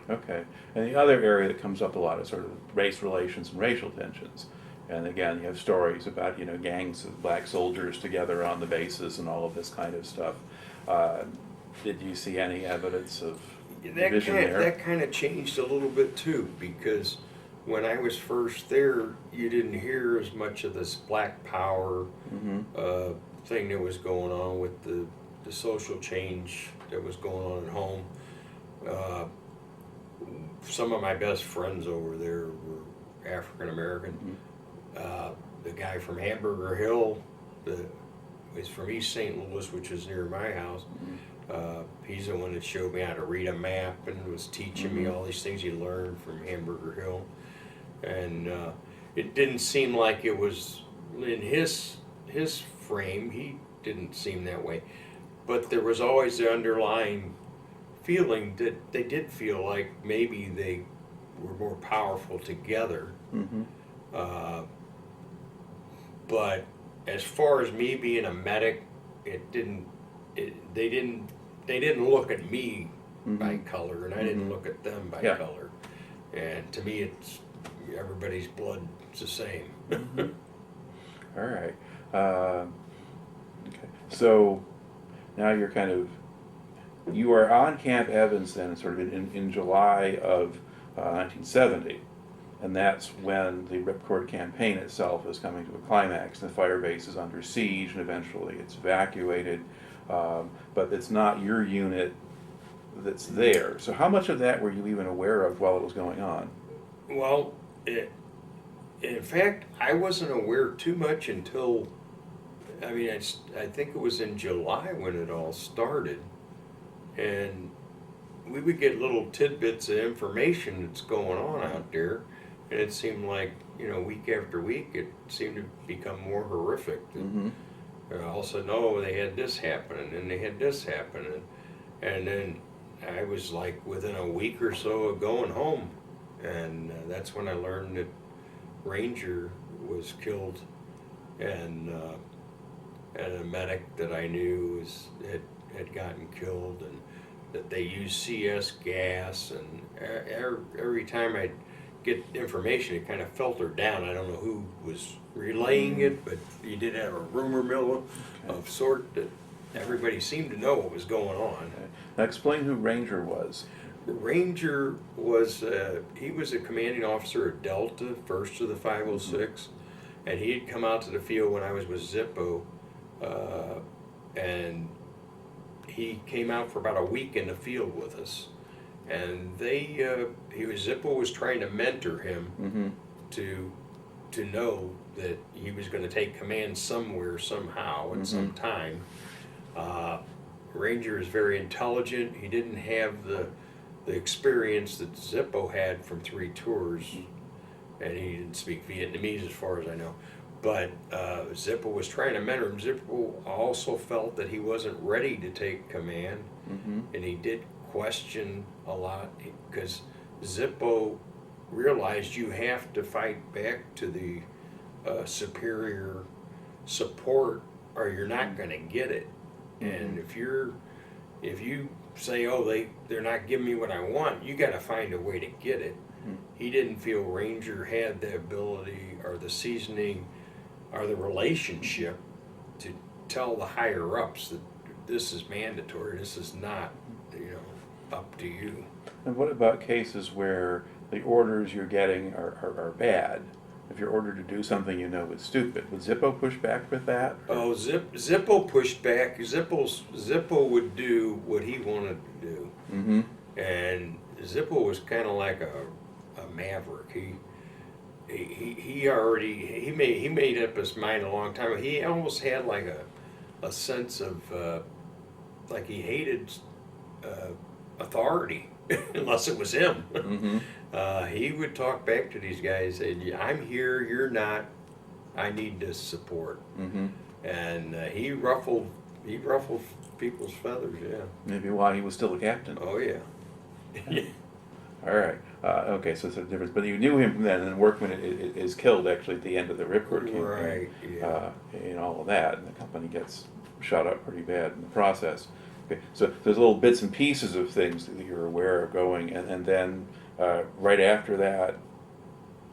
Okay. And the other area that comes up a lot is sort of race relations and racial tensions. And again, you have stories about, gangs of black soldiers together on the bases and all of this kind of stuff. Did you see any evidence of division there? That kind of changed a little bit too, because when I was first there, you didn't hear as much of this black power Mm-hmm. thing that was going on with the social change that was going on at home. Some of my best friends over there were African American. Mm-hmm. The guy from Hamburger Hill, is from East St. Louis, which is near my house. Mm-hmm. He's the one that showed me how to read a map and was teaching me all these things he learned from Hamburger Hill. And it didn't seem like it was in his frame. He didn't seem that way. But there was always the underlying feeling that they did feel like maybe they were more powerful together. Mm-hmm. But as far as me being a medic, they didn't look at me by color, and I didn't look at them by color. And to me, it's everybody's blood is the same. All right. Okay. So now you are on Camp Evans then, sort of in July of 1970, and that's when the Ripcord campaign itself is coming to a climax. The fire base is under siege, and eventually it's evacuated. But it's not your unit that's there. So how much of that were you even aware of while it was going on? Well, in fact, I wasn't aware too much until, I think it was in July when it all started. And we would get little tidbits of information that's going on out there. And it seemed like, week after week, it seemed to become more horrific. Mm-hmm. All of a sudden, oh, they had this happen, and they had this happen. And then I was like within a week or so of going home. And that's when I learned that Ranger was killed, and a medic that I knew had gotten killed, and that they used CS gas, and every time I'd get information, it kind of filtered down. I don't know who was relaying it, but you did have a rumor mill of sort that everybody seemed to know what was going on. Okay. Now explain who Ranger was. Ranger was, he was a commanding officer at Delta, 1st of the 506, and he had come out to the field when I was with Zippo, and he came out for about a week in the field with us. And Zippo was trying to mentor him to know that he was going to take command somewhere, somehow, at some time. Ranger is very intelligent. He didn't have the experience that Zippo had from 3 tours, and he didn't speak Vietnamese as far as I know. But Zippo was trying to mentor him. Zippo also felt that he wasn't ready to take command, and he did question a lot, because Zippo realized you have to fight back to the superior support, or you're not going to get it. And if you say, oh, they're not giving me what I want, you got to find a way to get it. He didn't feel Ranger had the ability or the seasoning are the relationship to tell the higher ups that this is mandatory, this is not, up to you. And what about cases where the orders you're getting are bad? If you're ordered to do something is stupid, would Zippo push back with that? Oh, Zippo pushed back. Zippo would do what he wanted to do. Mm-hmm. And Zippo was kind of like a maverick. He made up his mind a long time ago. He almost had like a sense of like he hated authority unless it was him. Mm-hmm. He would talk back to these guys and say, "I'm here, you're not. I need this support." Mm-hmm. And he ruffled people's feathers. Yeah. Maybe why he was still a captain. Oh yeah. All right. Okay, so it's a difference. But you knew him from then, and Workman is killed actually at the end of the Ripcord campaign. Right. Yeah. And all of that, and the company gets shot up pretty bad in the process. Okay, so there's little bits and pieces of things that you're aware of going, and then right after that,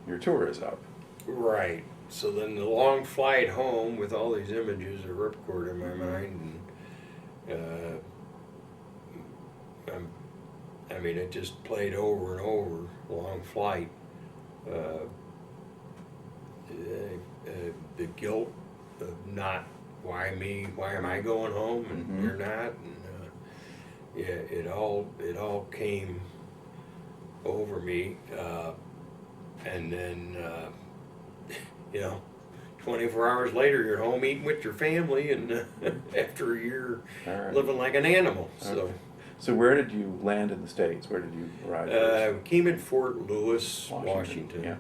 your tour is up. Right. So then the long flight home with all these images of Ripcord in my mind, and I mean, it just played over and over. Long flight. The guilt of not, why me? Why am I going home and Mm-hmm. you're not? And it all came over me, and then 24 hours later, you're home eating with your family, and after a year, All right. living like an animal. Okay. So where did you land in the States? Where did you arrive? We came in Fort Lewis, Washington. Yeah.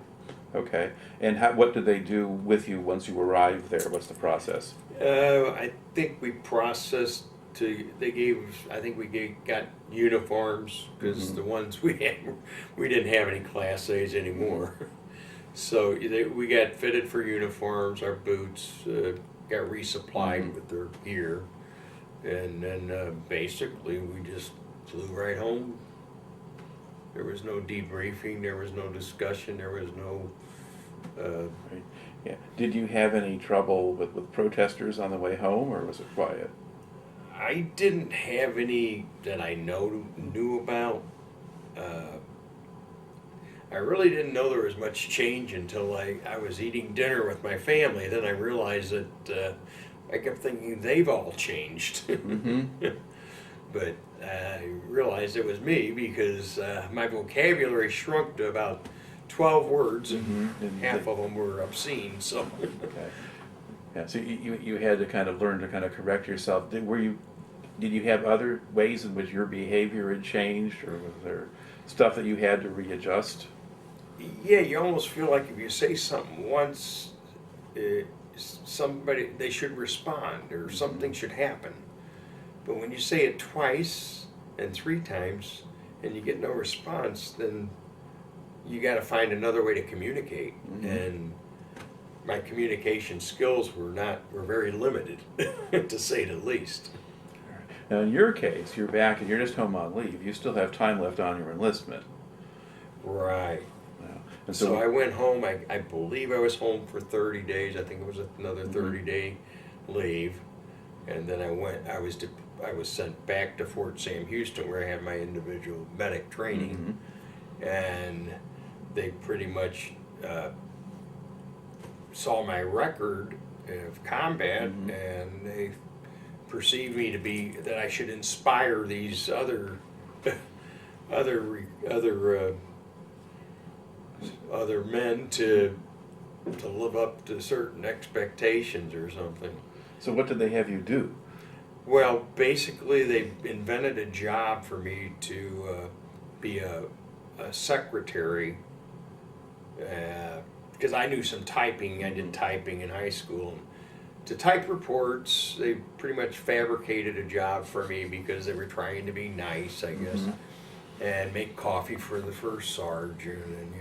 Okay. And what did they do with you once you arrived there? What's the process? I think we processed got uniforms, because Mm-hmm. the ones we had, we didn't have any Class A's anymore. So we got fitted for uniforms, our boots, got resupplied Mm-hmm. with their gear, and then basically we just flew right home. There was no debriefing, there was no discussion, there was no... Right. Yeah. Did you have any trouble with protesters on the way home, or was it quiet? I didn't have any that I knew about. I really didn't know there was much change until I was eating dinner with my family. Then I realized that I kept thinking they've all changed. Mm-hmm. But I realized it was me because my vocabulary shrunk to about 12 words, and Mm-hmm. half of them were obscene. So. Okay. Yeah. So you had to kind of learn to kind of correct yourself. Did you have other ways in which your behavior had changed, or was there stuff that you had to readjust? Yeah, you almost feel like if you say something once, they should respond, or something should happen. But when you say it twice and 3 times and you get no response, then you got to find another way to communicate. Mm-hmm. And my communication skills were very limited, to say the least. Now, in your case, you're back and you're just home on leave. You still have time left on your enlistment. Right. Yeah. And So I went home. I believe I was home for 30 days. I think it was another Mm-hmm. 30-day leave, and then I was sent back to Fort Sam Houston, where I had my individual medic training, and they pretty much saw my record of combat, and they perceived me to be that I should inspire these other men to live up to certain expectations or something. So what did they have you do? Well, basically they invented a job for me to be a secretary, because I knew some typing. I did typing in high school. And to type reports, they pretty much fabricated a job for me because they were trying to be nice, I guess, and make coffee for the first sergeant, and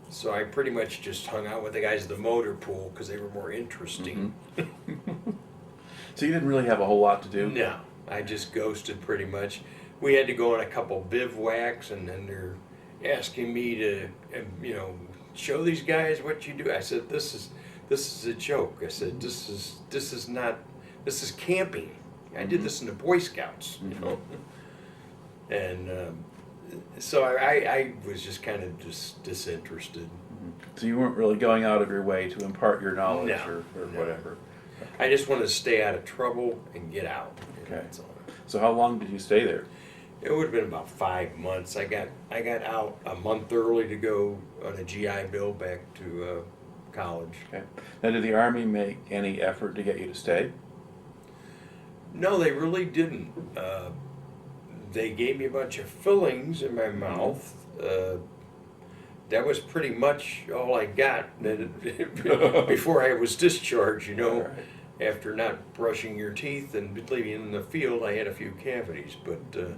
So I pretty much just hung out with the guys at the motor pool because they were more interesting. So you didn't really have a whole lot to do? No, I just ghosted pretty much. We had to go on a couple bivouacs, and then they're asking me to, show these guys what you do. I said, this this is a joke. I said, this is not, this is camping. I did this in the Boy Scouts, you know. And so I was just kind of disinterested. So you weren't really going out of your way to impart your knowledge No, or no. whatever. I just wanted to stay out of trouble and get out. Okay. That's all. So how long did you stay there? It would have been about 5 months. I got out a month early to go on a GI Bill back to college. Okay. Now, did the Army make any effort to get you to stay? No, they really didn't. They gave me a bunch of fillings in my mouth. That was pretty much all I got before I was discharged, you know. Right. After not brushing your teeth and leaving in the field, I had a few cavities. But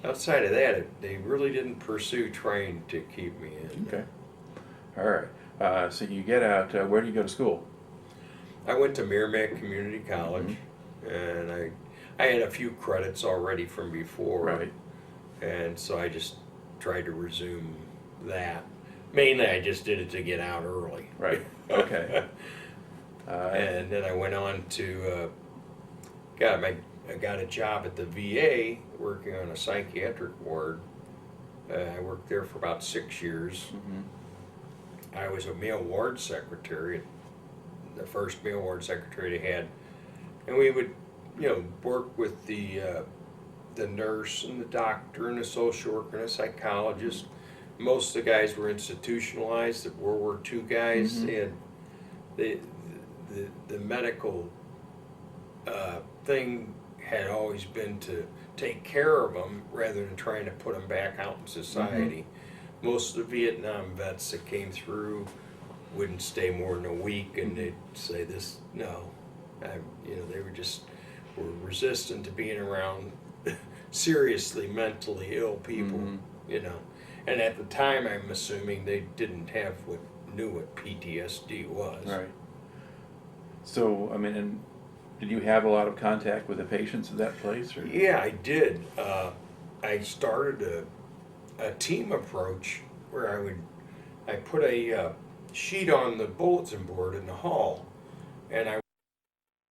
outside of that, they really didn't pursue trying to keep me in. Okay. All right. So you get out. Where do you go to school? I went to Merrimack Community College, and I had a few credits already from before. Right. And so I just tried to resume that. Mainly, I just did it to get out early. Right. Okay. And then I went on to I got a job at the VA working on a psychiatric ward. I worked there for about 6 years. I was a male ward secretary, the first male ward secretary they had, and we would, you know, work with the nurse and the doctor and the social worker and the psychologist. Most of the guys were institutionalized. The World War II guys, they had the medical thing had always been to take care of them rather than trying to put them back out in society. Most of the Vietnam vets that came through wouldn't stay more than a week, and they'd say this, no, you know, they were resistant to being around seriously mentally ill people, you know. And at the time, I'm assuming they didn't knew what PTSD was. Right. So, I mean, and did you have a lot of contact with the patients at that place? Or? Yeah, I did. I started a team approach where I put a sheet on the bulletin board in the hall, and I.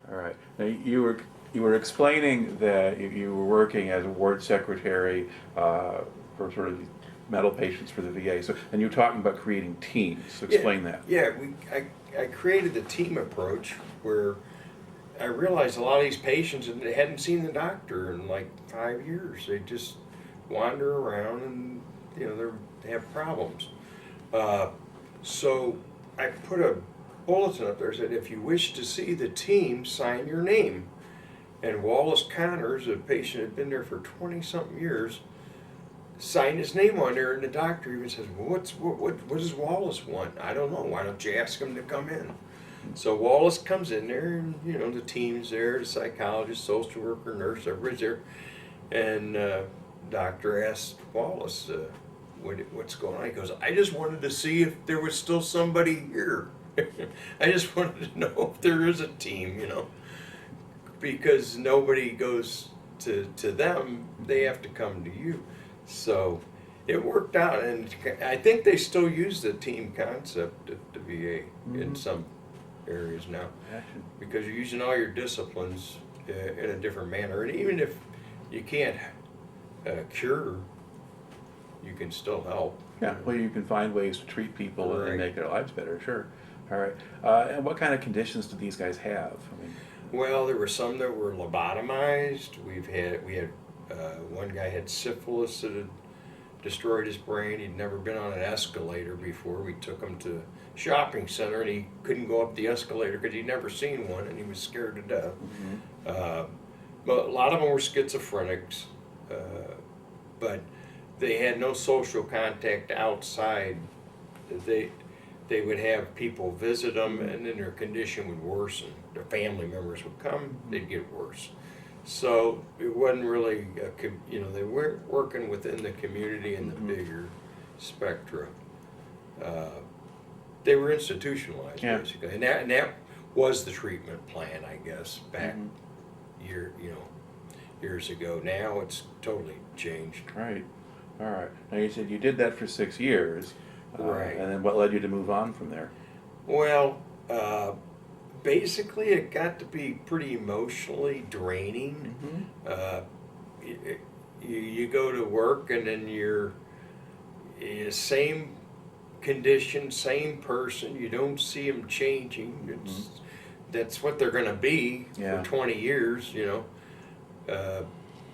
All right. Now you were explaining that you were working as a ward secretary for sort of mental patients for the VA. So, and you were talking about creating teams. So explain that. Yeah, I created the team approach where I realized a lot of these patients hadn't seen the doctor in like 5 years. They just wander around and, you know, they have problems. So I put a bulletin up there that said, if you wish to see the team, sign your name. And Wallace Connors, a patient had been there for 20-something years, signed his name on there, and the doctor even says, well, what does Wallace want? I don't know. Why don't you ask him to come in? So Wallace comes in there, and, you know, the team's there, the psychologist, social worker, nurse, everybody's there. And doctor asked Wallace, what's going on? He goes, I just wanted to see if there was still somebody here. I just wanted to know if there is a team, you know. Because nobody goes to them, they have to come to you. So it worked out, and I think they still use the team concept at the VA in some areas now, because you're using all your disciplines in a different manner. And even if you can't cure, you can still help. Yeah, well, you can find ways to treat people and make their lives better, sure. All right. And what kind of conditions do these guys have? I mean, well, there were some that were lobotomized. We had one guy had syphilis that had destroyed his brain. He'd never been on an escalator before. We took him to a shopping center, and he couldn't go up the escalator because he'd never seen one, and he was scared to death. But a lot of them were schizophrenics, but they had no social contact outside. They would have people visit them, and then their condition would worsen. Their family members would come, they'd get worse. So it wasn't really, you know, they weren't working within the community in the bigger spectrum. They were institutionalized, basically, and that was the treatment plan, I guess, back years ago. Now it's totally changed. Right. All right. Now you said you did that for 6 years. Right. And then what led you to move on from there? Well, Basically, it got to be pretty emotionally draining. You go to work and then you're same condition, same person. You don't see them changing. That's what they're going to be for 20 years,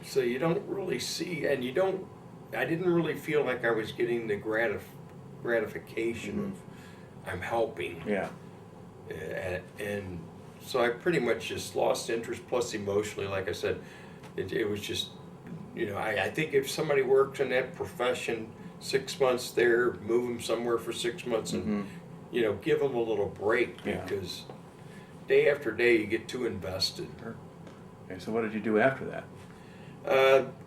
so you don't really see, and I didn't really feel like I was getting the gratification of I'm helping. Yeah. And so I pretty much just lost interest, plus emotionally, like I said, it was just, I think if somebody works in that profession, 6 months there, move them somewhere for 6 months and, give them a little break, because day after day you get too invested. Okay, so what did you do after that?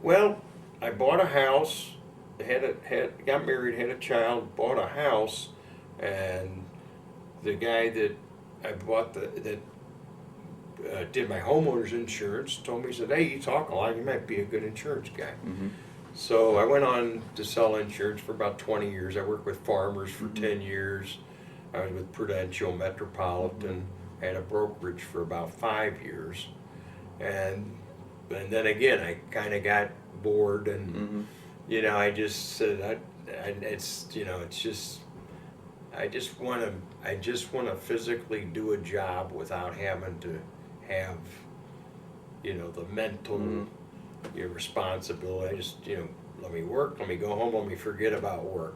Well, I bought a house, got married, had a child, bought a house, and the guy that I bought did my homeowner's insurance told me, he said, hey, you talk a lot, you might be a good insurance guy. So I went on to sell insurance for about 20 years. I worked with farmers for 10 years. I was with Prudential, Metropolitan. I had a brokerage for about 5 years. And then again, I kind of got bored, and I just said, I just want to physically do a job without having to have, the mental responsibility. I just, let me work, let me go home, let me forget about work.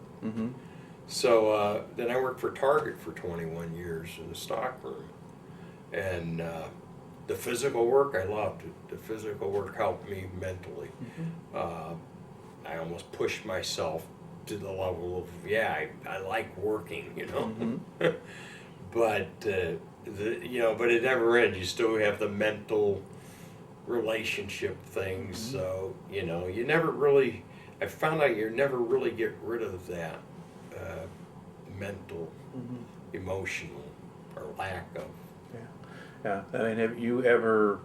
So then I worked for Target for 21 years in the stockroom, and the physical work, I loved it. The physical work helped me mentally. I almost pushed myself to the level of, I like working, but but it never ends. You still have the mental relationship things. So you never really. I found out you never really get rid of that mental, emotional, or lack of. Yeah. I mean, have you ever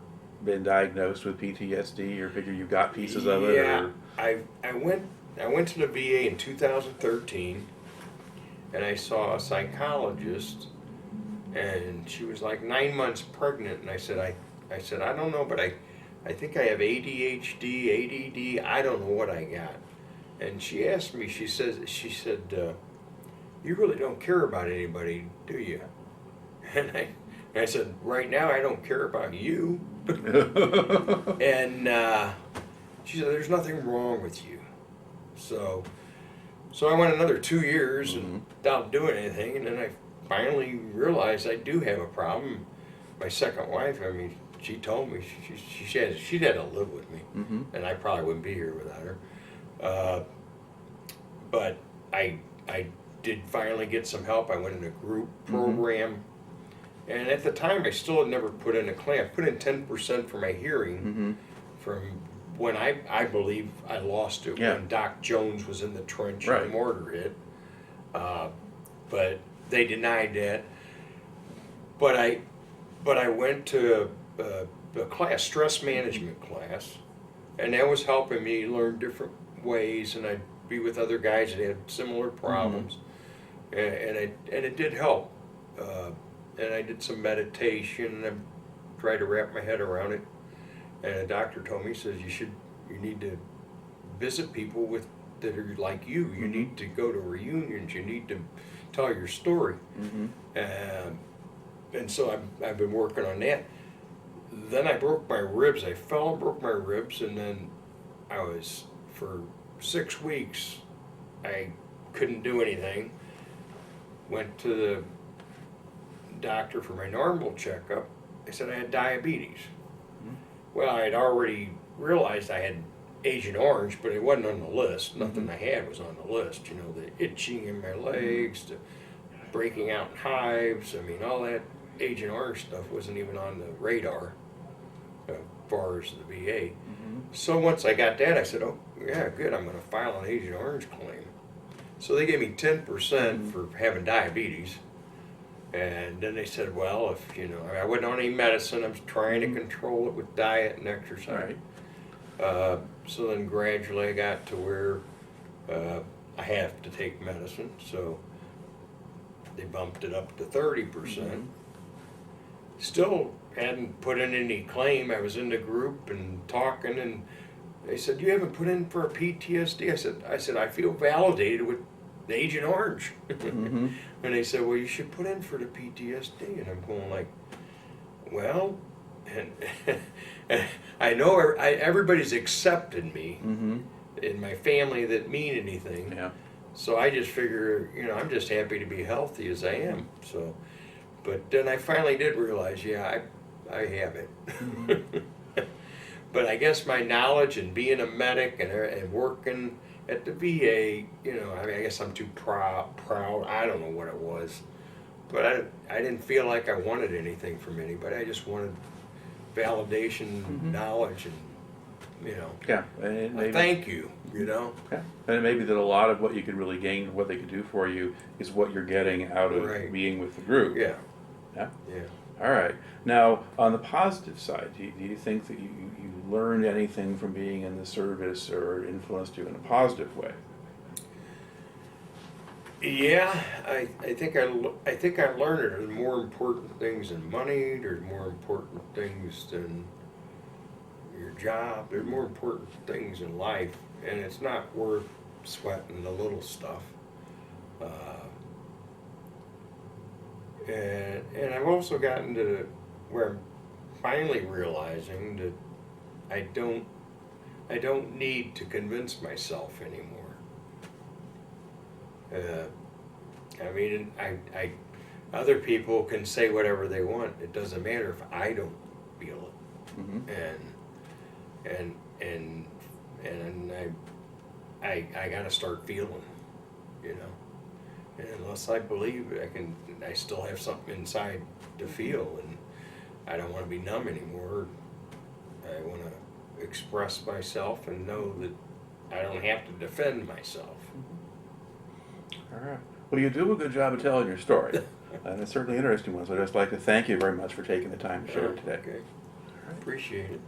been diagnosed with PTSD, or figure you got pieces of it? Yeah, I went to the VA in 2013, and I saw a psychologist, and she was like 9 months pregnant, and I said, I don't know, but I think I have ADHD, ADD, I don't know what I got. And she asked me, she said, you really don't care about anybody, do you? And I said, right now I don't care about you. And she said, there's nothing wrong with you. So I went another 2 years without doing anything, and then I finally realized I do have a problem. My second wife, I mean, she told me she'd had to live with me, and I probably wouldn't be here without her. But I did finally get some help. I went in a group program, and at the time I still had never put in a claim. I put in 10% for my hearing from when I believe I lost it when Doc Jones was in the trench and the mortar hit. But they denied that. But I went to a class, stress management class, and that was helping me learn different ways, and I'd be with other guys that had similar problems, and it did help. And I did some meditation, and I tried to wrap my head around it. And a doctor told me, he says, you need to visit people that are like you. You need to go to reunions. You need to tell your story. And so I've been working on that. Then I broke my ribs. I fell and broke my ribs, and then I was, for 6 weeks, I couldn't do anything. Went to the doctor for my normal checkup. They said I had diabetes. Well, I had already realized I had Agent Orange, but it wasn't on the list. Nothing I had was on the list. The itching in my legs, the breaking out in hives. I mean, all that Agent Orange stuff wasn't even on the radar as far as the VA. So once I got that, I said, oh, yeah, good, I'm going to file an Agent Orange claim. So they gave me 10% for having diabetes. And then they said, well, if, I wasn't on any medicine, I was trying to control it with diet and exercise. So then gradually I got to where I have to take medicine. So they bumped it up to 30%. Still hadn't put in any claim. I was in the group and talking, and they said, "You haven't put in for a PTSD." I said, "I feel validated with the Agent Orange." And they said, "Well, you should put in for the PTSD." And I'm going like, well, and I know everybody's accepted me in my family that mean anything. Yeah. So I just figure, I'm just happy to be healthy as I am. So, but then I finally did realize, yeah, I have it. But I guess my knowledge and being a medic and working at the VA, I guess I'm too proud. I don't know what it was. But I didn't feel like I wanted anything from anybody. I just wanted validation, knowledge, and, Yeah. And maybe, thank you, Yeah. And it may be that a lot of what you could really gain, what they could do for you, is what you're getting out of being with the group. Yeah. Yeah? Yeah. All right. Now, on the positive side, do you think that you learned anything from being in the service or influenced you in a positive way? Yeah, I think I learned there's more important things than money. There's more important things than your job. There's more important things in life, and it's not worth sweating the little stuff. And I've also gotten to where I'm finally realizing that I don't need to convince myself anymore. I mean, I other people can say whatever they want. It doesn't matter if I don't feel it. And I gotta start feeling, And unless I believe I still have something inside to feel, and I don't want to be numb anymore. I want to express myself and know that I don't have to defend myself. All right. Well, you do a good job of telling your story, and it's certainly an interesting one. So I'd just like to thank you very much for taking the time to share it today. Okay. Appreciate it.